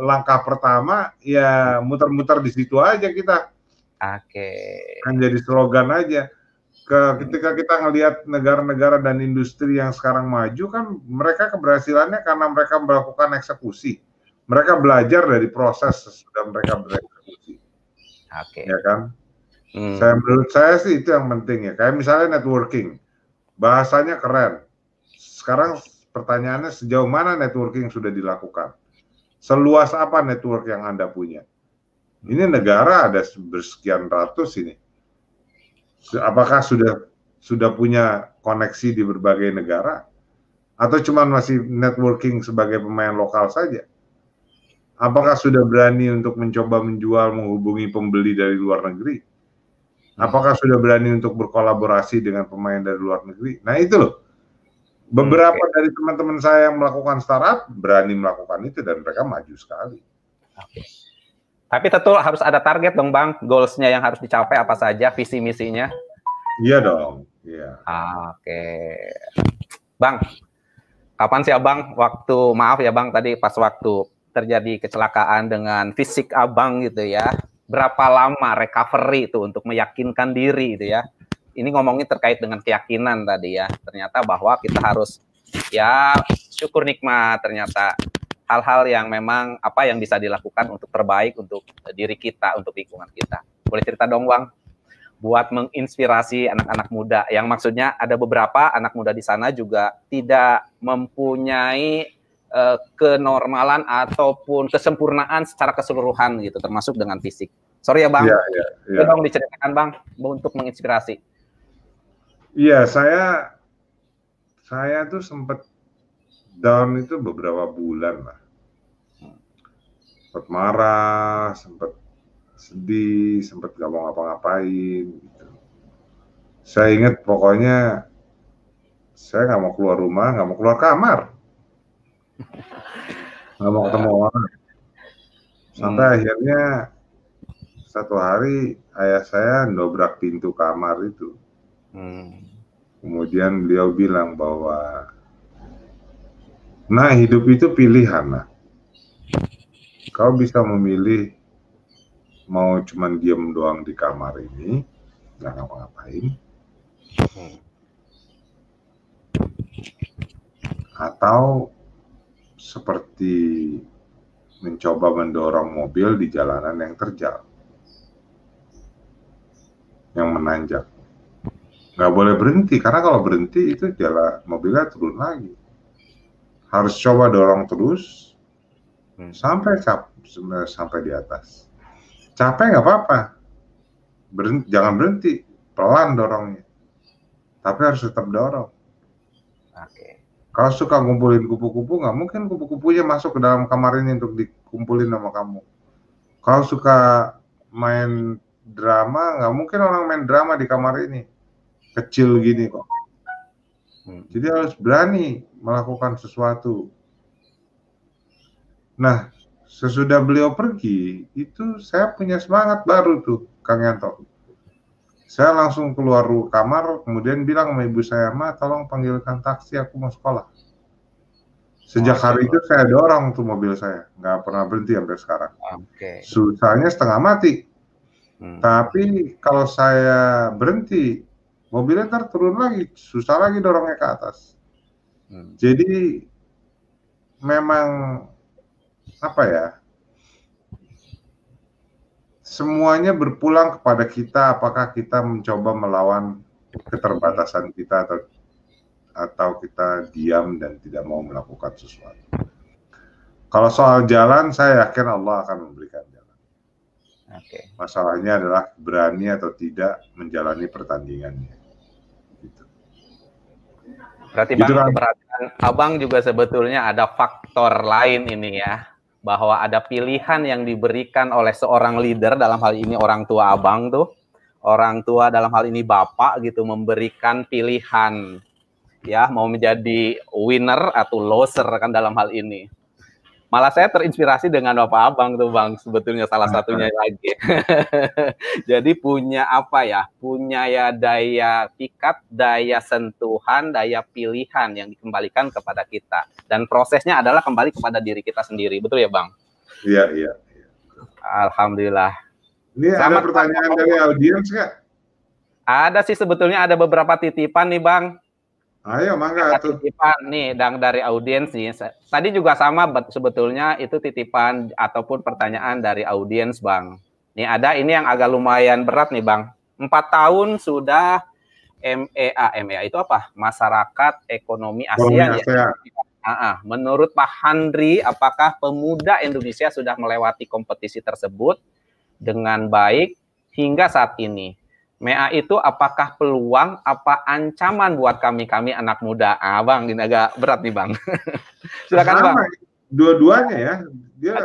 langkah pertama, ya muter-muter di situ aja kita. Kan jadi slogan aja. Ketika kita ngelihat negara-negara dan industri yang sekarang maju, kan mereka keberhasilannya karena mereka melakukan eksekusi. Mereka belajar dari proses sesudah mereka bereksekusi. Ya kan? Menurut saya sih itu yang penting ya. Kayak misalnya networking. Bahasanya keren. Sekarang pertanyaannya sejauh mana networking sudah dilakukan? Seluas apa network yang Anda punya? Ini negara ada bersekian ratus ini. Apakah sudah punya koneksi di berbagai negara? Atau cuma masih networking sebagai pemain lokal saja? Apakah sudah berani untuk mencoba menjual, menghubungi pembeli dari luar negeri? Apakah sudah berani untuk berkolaborasi dengan pemain dari luar negeri? Nah itu loh. Beberapa dari teman-teman saya yang melakukan startup berani melakukan itu dan mereka maju sekali. Tapi tentu harus ada target dong Bang, goals-nya yang harus dicapai apa saja, visi misinya? Iya dong. Iya. Bang, kapan sih Abang maaf ya Bang, tadi pas waktu terjadi kecelakaan dengan fisik Abang gitu ya, berapa lama recovery itu untuk meyakinkan diri itu ya? Ini ngomongin terkait dengan keyakinan tadi ya, ternyata bahwa kita harus ya syukur nikmat, ternyata hal-hal yang memang apa yang bisa dilakukan untuk terbaik untuk diri kita, untuk lingkungan kita. Boleh cerita dong Bang, buat menginspirasi anak-anak muda, yang maksudnya ada beberapa anak muda di sana juga tidak mempunyai kenormalan ataupun kesempurnaan secara keseluruhan gitu, termasuk dengan fisik. Sorry ya Bang, Iya. Dong diceritakan Bang untuk menginspirasi. Iya, saya tuh sempat down itu beberapa bulan lah. Sempat marah, sempat sedih, sempat gak mau ngapa-ngapain gitu. Saya ingat pokoknya saya nggak mau keluar rumah, nggak mau keluar kamar, nggak mau ketemu orang. Sampai akhirnya satu hari ayah saya dobrak pintu kamar itu. Kemudian beliau bilang bahwa, nah hidup itu pilihan lah. Kau bisa memilih mau cuman diem doang di kamar ini, nggak ngapa-ngapain, atau seperti mencoba mendorong mobil di jalanan yang terjal, yang menanjak. Nggak boleh berhenti, karena kalau berhenti itu mobilnya turun lagi. Harus coba dorong terus sampai di atas. Capek nggak apa-apa, jangan berhenti, pelan dorongnya, tapi harus tetap dorong. Kalau suka ngumpulin kupu-kupu, nggak mungkin kupu-kupunya masuk ke dalam kamar ini untuk dikumpulin sama kamu. Kalau suka main drama, nggak mungkin orang main drama di kamar ini, kecil gini kok. Jadi harus berani melakukan sesuatu. Nah, sesudah beliau pergi, itu saya punya semangat baru tuh, Kang Yanto. Saya langsung keluar kamar, kemudian bilang sama ibu saya, Ma, tolong panggilkan taksi, aku mau sekolah. Sejak hari itu saya dorong tuh mobil saya, nggak pernah berhenti sampai sekarang. Susahnya setengah mati. Tapi kalau saya berhenti, mobilnya ntar turun lagi, susah lagi dorongnya ke atas. Jadi memang apa ya? Semuanya berpulang kepada kita, apakah kita mencoba melawan keterbatasan kita atau kita diam dan tidak mau melakukan sesuatu. Kalau soal jalan, saya yakin Allah akan memberikan jalan. Oke. Masalahnya adalah berani atau tidak menjalani pertandingannya. Gitu. Berarti Gitu Bang, kan? keberhasilan Abang juga sebetulnya ada faktor lain ini ya, bahwa ada pilihan yang diberikan oleh seorang leader, dalam hal ini orang tua Abang tuh, orang tua dalam hal ini Bapak gitu, memberikan pilihan ya, mau menjadi winner atau loser kan dalam hal ini. Malah saya terinspirasi dengan Bapak Abang tuh Bang, sebetulnya salah satunya lagi. Jadi punya apa ya, punya ya daya pikat, daya sentuhan, daya pilihan yang dikembalikan kepada kita. Dan prosesnya adalah kembali kepada diri kita sendiri, betul ya Bang? Iya, iya. Alhamdulillah. Ini ada pertanyaan dari audiens nggak? Ada sih sebetulnya, ada beberapa titipan nih Bang. Ayo, mangga tuh. Titipan nih dari audiens nih. Tadi juga sama sebetulnya, itu titipan ataupun pertanyaan dari audiens Bang. Nih ada ini yang agak lumayan berat nih Bang. 4 tahun sudah MEA itu apa? Masyarakat Ekonomi ASEAN ya. Menurut Pak Handri, apakah pemuda Indonesia sudah melewati kompetisi tersebut dengan baik hingga saat ini? MEA itu apakah peluang, apa ancaman buat kami anak muda? Bang, ini agak berat nih Bang. Silakan Bang. Dua-duanya ya. Dia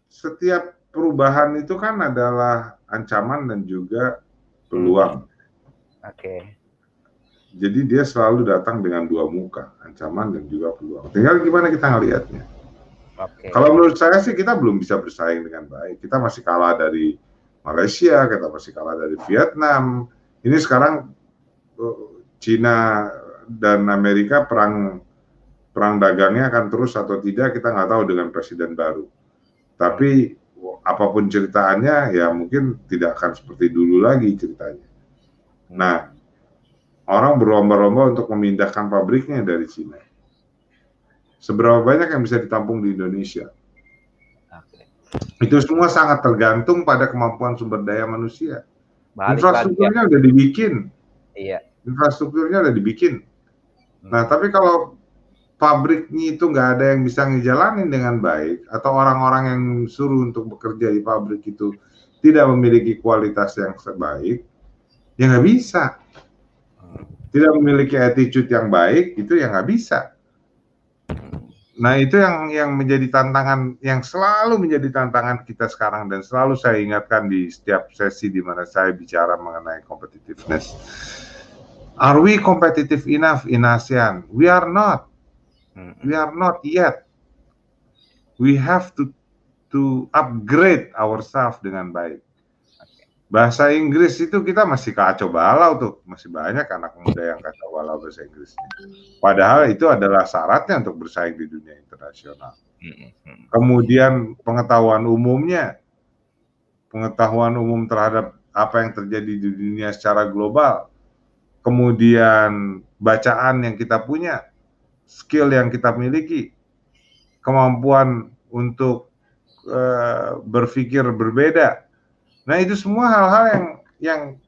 setiap perubahan itu kan adalah ancaman dan juga peluang. Jadi dia selalu datang dengan dua muka, ancaman dan juga peluang. Tinggal gimana kita ngelihatnya. Kalau menurut saya sih kita belum bisa bersaing dengan baik. Kita masih kalah dari Malaysia, kita masih kalah dari Vietnam. Ini sekarang Cina dan Amerika perang dagangnya akan terus atau tidak, kita nggak tahu dengan presiden baru. Tapi apapun ceritaannya, ya mungkin tidak akan seperti dulu lagi ceritanya. Nah, orang berlomba-lomba untuk memindahkan pabriknya dari Cina. Seberapa banyak yang bisa ditampung di Indonesia? Itu semua sangat tergantung pada kemampuan sumber daya manusia. Infrastrukturnya udah dibikin. Iya. Infrastrukturnya udah dibikin. Nah, tapi kalau pabriknya itu nggak ada yang bisa ngejalanin dengan baik, atau orang-orang yang suruh untuk bekerja di pabrik itu tidak memiliki kualitas yang sebaik, ya nggak bisa. Tidak memiliki attitude yang baik, itu ya nggak bisa. Nah, itu yang menjadi tantangan, yang selalu menjadi tantangan kita sekarang, dan selalu saya ingatkan di setiap sesi di mana saya bicara mengenai competitiveness. Are we competitive enough in ASEAN? We are not. We are not yet. We have to upgrade ourselves dengan baik. Bahasa Inggris itu kita masih kacau balau tuh, masih banyak anak muda yang kacau balau bahasa Inggrisnya. Padahal itu adalah syaratnya untuk bersaing di dunia internasional. Kemudian pengetahuan umumnya, pengetahuan umum terhadap apa yang terjadi di dunia secara global, kemudian bacaan yang kita punya, skill yang kita miliki, kemampuan untuk berpikir berbeda. Nah, itu semua hal-hal yang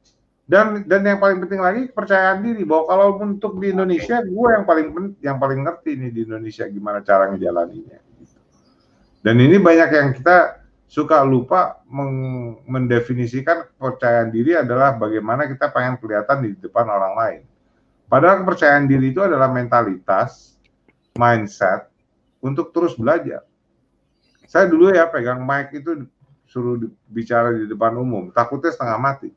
dan yang paling penting lagi, kepercayaan diri, bahwa kalau untuk di Indonesia, gue yang paling ngerti nih di Indonesia gimana cara ngejalaninnya. Dan ini banyak yang kita suka lupa mendefinisikan kepercayaan diri adalah bagaimana kita pengen kelihatan di depan orang lain. Padahal kepercayaan diri itu adalah mentalitas, mindset untuk terus belajar. Saya dulu ya pegang mic itu suruh bicara di depan umum, takutnya setengah mati.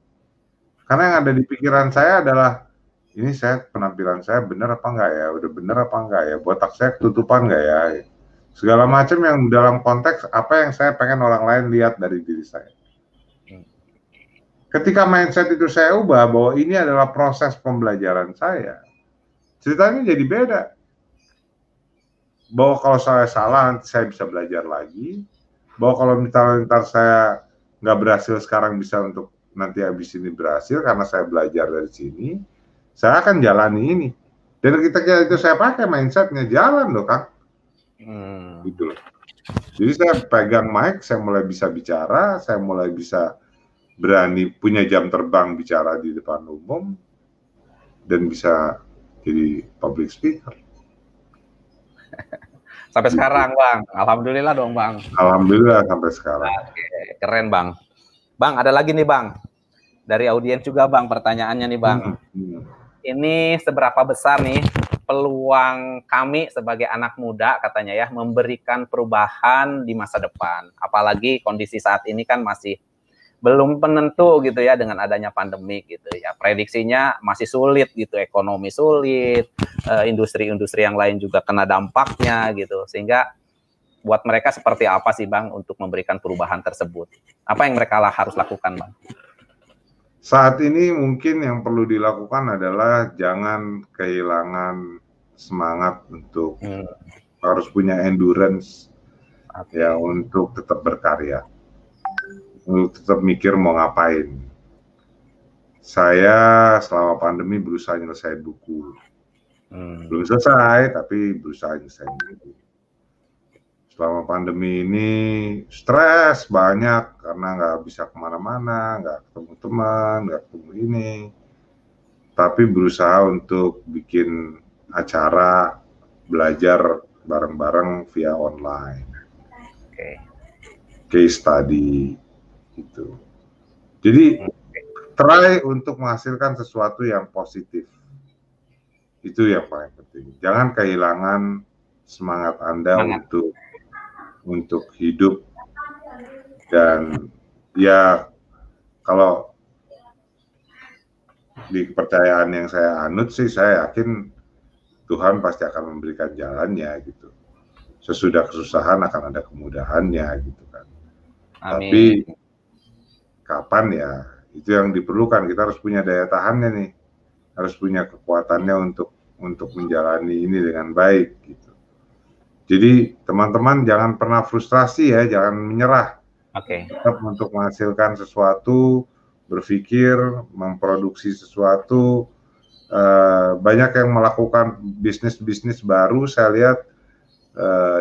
Karena yang ada di pikiran saya adalah, ini penampilan saya benar apa enggak ya, udah benar apa enggak ya, botak saya ketutupan enggak ya, segala macam yang dalam konteks apa yang saya pengen orang lain lihat dari diri saya. Ketika mindset itu saya ubah bahwa ini adalah proses pembelajaran saya, ceritanya jadi beda. Bahwa kalau saya salah, saya bisa belajar lagi. Bahwa kalau misalnya saya nggak berhasil sekarang, bisa untuk nanti habis ini berhasil karena saya belajar dari sini, saya akan jalani ini. Dan ketika itu saya pakai mindsetnya, jalan loh Kang. Gitu. Jadi saya pegang mic, saya mulai bisa bicara, saya mulai bisa berani punya jam terbang bicara di depan umum, dan bisa jadi public speaker. Sampai sekarang Bang, alhamdulillah dong Bang. Alhamdulillah sampai sekarang. Oke, keren Bang. Bang, ada lagi nih Bang. Dari audiens juga Bang, pertanyaannya nih Bang. Ini seberapa besar nih peluang kami sebagai anak muda katanya ya memberikan perubahan di masa depan. Apalagi kondisi saat ini kan masih belum penentu gitu ya dengan adanya pandemi gitu ya. Prediksinya masih sulit gitu, ekonomi sulit, industri-industri yang lain juga kena dampaknya gitu. Sehingga buat mereka seperti apa sih Bang untuk memberikan perubahan tersebut? Apa yang mereka harus lakukan Bang? Saat ini mungkin yang perlu dilakukan adalah jangan kehilangan semangat untuk harus punya endurance ya untuk tetap berkarya, untuk tetap mikir mau ngapain. Saya selama pandemi berusaha nyelesain buku, belum selesai tapi berusaha nyelesain buku. Selama pandemi ini stres banyak karena nggak bisa kemana-mana, nggak ketemu teman, nggak ketemu ini. Tapi berusaha untuk bikin acara belajar bareng-bareng via online. Case study gitu. Jadi try untuk menghasilkan sesuatu yang positif. Itu yang paling penting. Jangan kehilangan semangat Anda untuk hidup, dan ya kalau di kepercayaan yang saya anut sih, saya yakin Tuhan pasti akan memberikan jalannya gitu. Sesudah kesusahan akan ada kemudahannya gitu kan. Amin. Tapi kapan ya, itu yang diperlukan. Kita harus punya daya tahannya nih, harus punya kekuatannya untuk menjalani ini dengan baik gitu. Jadi teman-teman jangan pernah frustrasi ya, jangan menyerah. Tetap untuk menghasilkan sesuatu, berpikir, memproduksi sesuatu. Banyak yang melakukan bisnis-bisnis baru, saya lihat,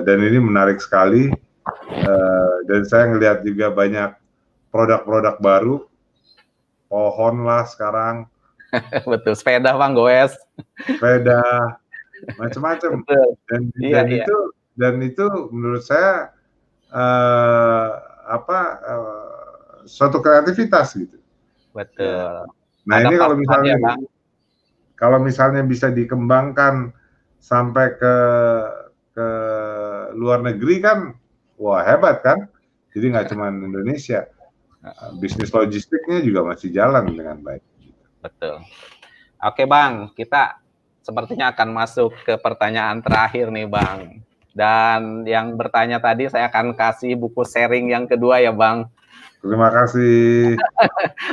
dan ini menarik sekali. Dan saya ngelihat juga banyak produk-produk baru, pohon lah sekarang. Betul, sepeda Bang, goes. Sepeda. Macam-macam, dan itu menurut saya suatu kreativitas gitu. Betul. Nah ada ini kalau misalnya bisa dikembangkan sampai ke luar negeri kan, wah hebat kan. Jadi nggak cuma Indonesia, bisnis logistiknya juga masih jalan dengan baik. Betul. Oke Bang, kita sepertinya akan masuk ke pertanyaan terakhir nih Bang. Dan yang bertanya tadi saya akan kasih buku sharing yang kedua ya Bang. Terima kasih.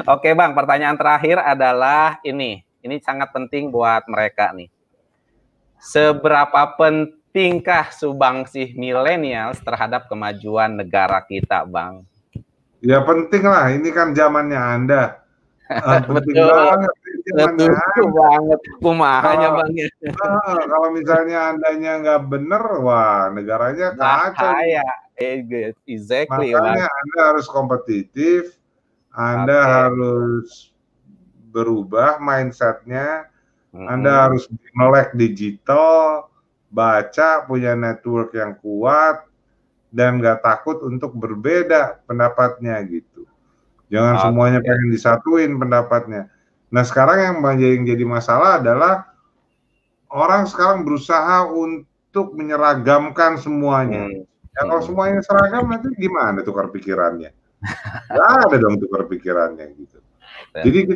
Oke Bang, pertanyaan terakhir adalah ini. Ini sangat penting buat mereka nih. Seberapa pentingkah sumbangsi milenials terhadap kemajuan negara kita Bang? Ya penting lah, ini kan zamannya Anda. Penting banget. Betul banget, kumahanya Bang ya. Kalau misalnya Andanya nggak bener, wah negaranya kacau. Exactly. Makanya Anda harus kompetitif, Anda harus berubah mindsetnya, Anda harus melek digital, baca, punya network yang kuat, dan nggak takut untuk berbeda pendapatnya gitu. Jangan semuanya pengen disatuin pendapatnya. Nah sekarang yang jadi masalah adalah orang sekarang berusaha untuk menyeragamkan semuanya. Ya, kalau semuanya seragam nanti gimana tukar pikirannya? Nggak ada dong tukar pikirannya gitu. Jadi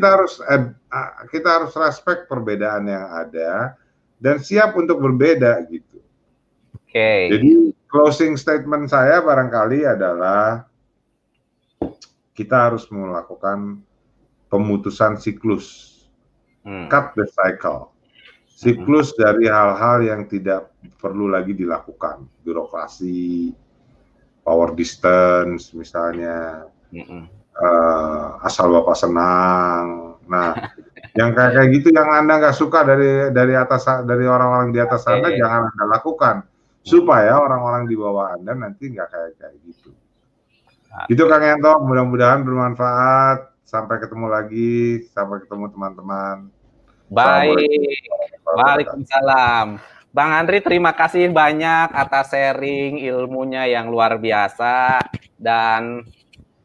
kita harus respect perbedaan yang ada dan siap untuk berbeda gitu. Jadi closing statement saya barangkali adalah kita harus melakukan pemutusan siklus, cut the cycle, siklus dari hal-hal yang tidak perlu lagi dilakukan, birokrasi, power distance misalnya, asal bapak senang. Nah, yang kayak gitu yang Anda nggak suka dari orang-orang di atas Anda jangan Anda lakukan, supaya orang-orang di bawah Anda nanti nggak kayak gitu. Itu Kang Yanto, mudah-mudahan bermanfaat. Sampai ketemu lagi, sampai ketemu teman-teman. Baik, waalaikumsalam. Bang Andri, terima kasih banyak atas sharing ilmunya yang luar biasa. Dan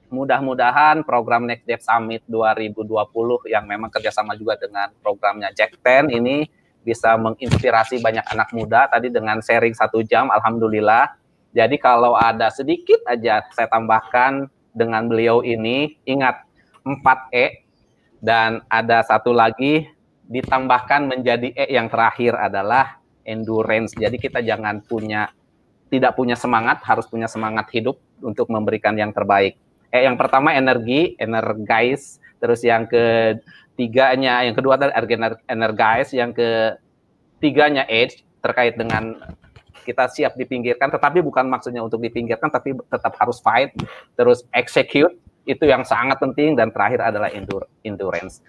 mudah-mudahan program Next Step Summit 2020 yang memang kerjasama juga dengan programnya Jakten ini bisa menginspirasi banyak anak muda tadi dengan sharing 1 jam, alhamdulillah. Jadi kalau ada sedikit aja saya tambahkan dengan beliau ini, ingat 4E, dan ada satu lagi ditambahkan menjadi E yang terakhir adalah endurance. Jadi kita jangan tidak punya semangat, harus punya semangat hidup untuk memberikan yang terbaik. Yang pertama energi, energize, terus yang ketiganya, yang kedua adalah energize, yang ketiganya age, terkait dengan kita siap dipinggirkan, tetapi bukan maksudnya untuk dipinggirkan, tapi tetap harus fight, terus execute, itu yang sangat penting, dan terakhir adalah endurance.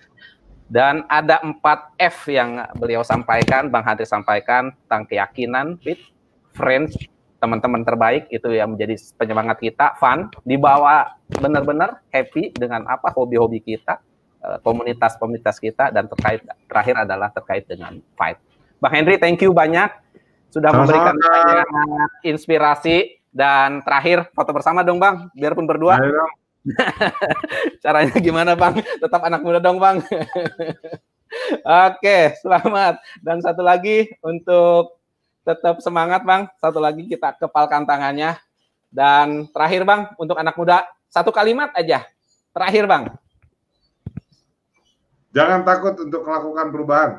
Dan ada 4F yang beliau sampaikan, Bang Henry sampaikan, tentang keyakinan, fit, friends, teman-teman terbaik, itu yang menjadi penyemangat kita, fun, dibawa benar-benar happy dengan apa hobi-hobi kita, komunitas-komunitas kita, dan terakhir adalah terkait dengan fight. Bang Henry, thank you banyak, sudah memberikan banyak inspirasi, dan terakhir foto bersama dong Bang, biarpun berdua. Ayo. Caranya gimana Bang? Tetap anak muda dong Bang. Oke, selamat. Dan satu lagi untuk tetap semangat Bang, satu lagi kita kepalkan tangannya. Dan terakhir Bang, untuk anak muda, satu kalimat aja. Terakhir Bang. Jangan takut untuk melakukan perubahan.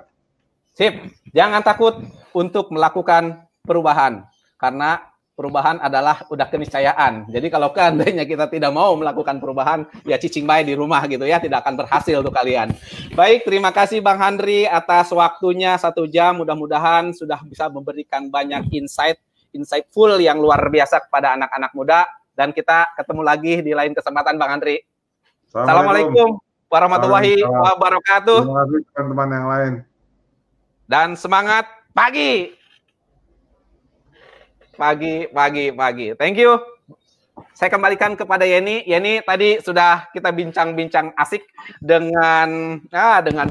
Sip, jangan takut untuk melakukan perubahan. Karena perubahan adalah udah keniscayaan. Jadi kalau seandainya kita tidak mau melakukan perubahan, ya cicing baik di rumah gitu ya, tidak akan berhasil untuk kalian. Baik, terima kasih Bang Henry atas waktunya 1 jam. Mudah-mudahan sudah bisa memberikan banyak insightful yang luar biasa kepada anak-anak muda. Dan kita ketemu lagi di lain kesempatan Bang Henry. Assalamualaikum warahmatullahi wabarakatuh. Terima kasih teman-teman yang lain. Dan semangat pagi. Pagi. Thank you. Saya kembalikan kepada Yeni. Yeni, tadi sudah kita bincang-bincang asik dengan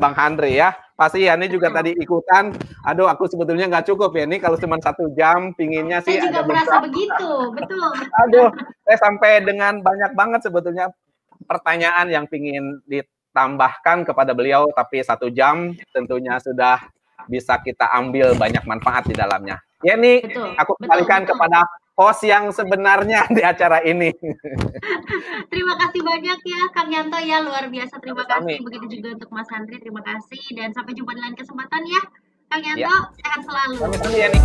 Bang Henry ya. Pasti Yeni juga tadi ikutan. Aduh, aku sebetulnya nggak cukup Yeni kalau cuma 1 jam. Pinginnya sih. Saya juga merasa begitu, betul. Aduh, saya sampai dengan banyak banget sebetulnya pertanyaan yang pingin ditambahkan kepada beliau. Tapi 1 jam tentunya sudah bisa kita ambil banyak manfaat di dalamnya. Yeni, aku kembalikan kepada host yang sebenarnya di acara ini. Terima kasih banyak ya Kang Yanto ya, luar biasa, terima kasih. Begitu juga untuk Mas Henry, terima kasih. Dan sampai jumpa di lain kesempatan ya Kang Yanto, sehat selalu. Sami-sami Yeni.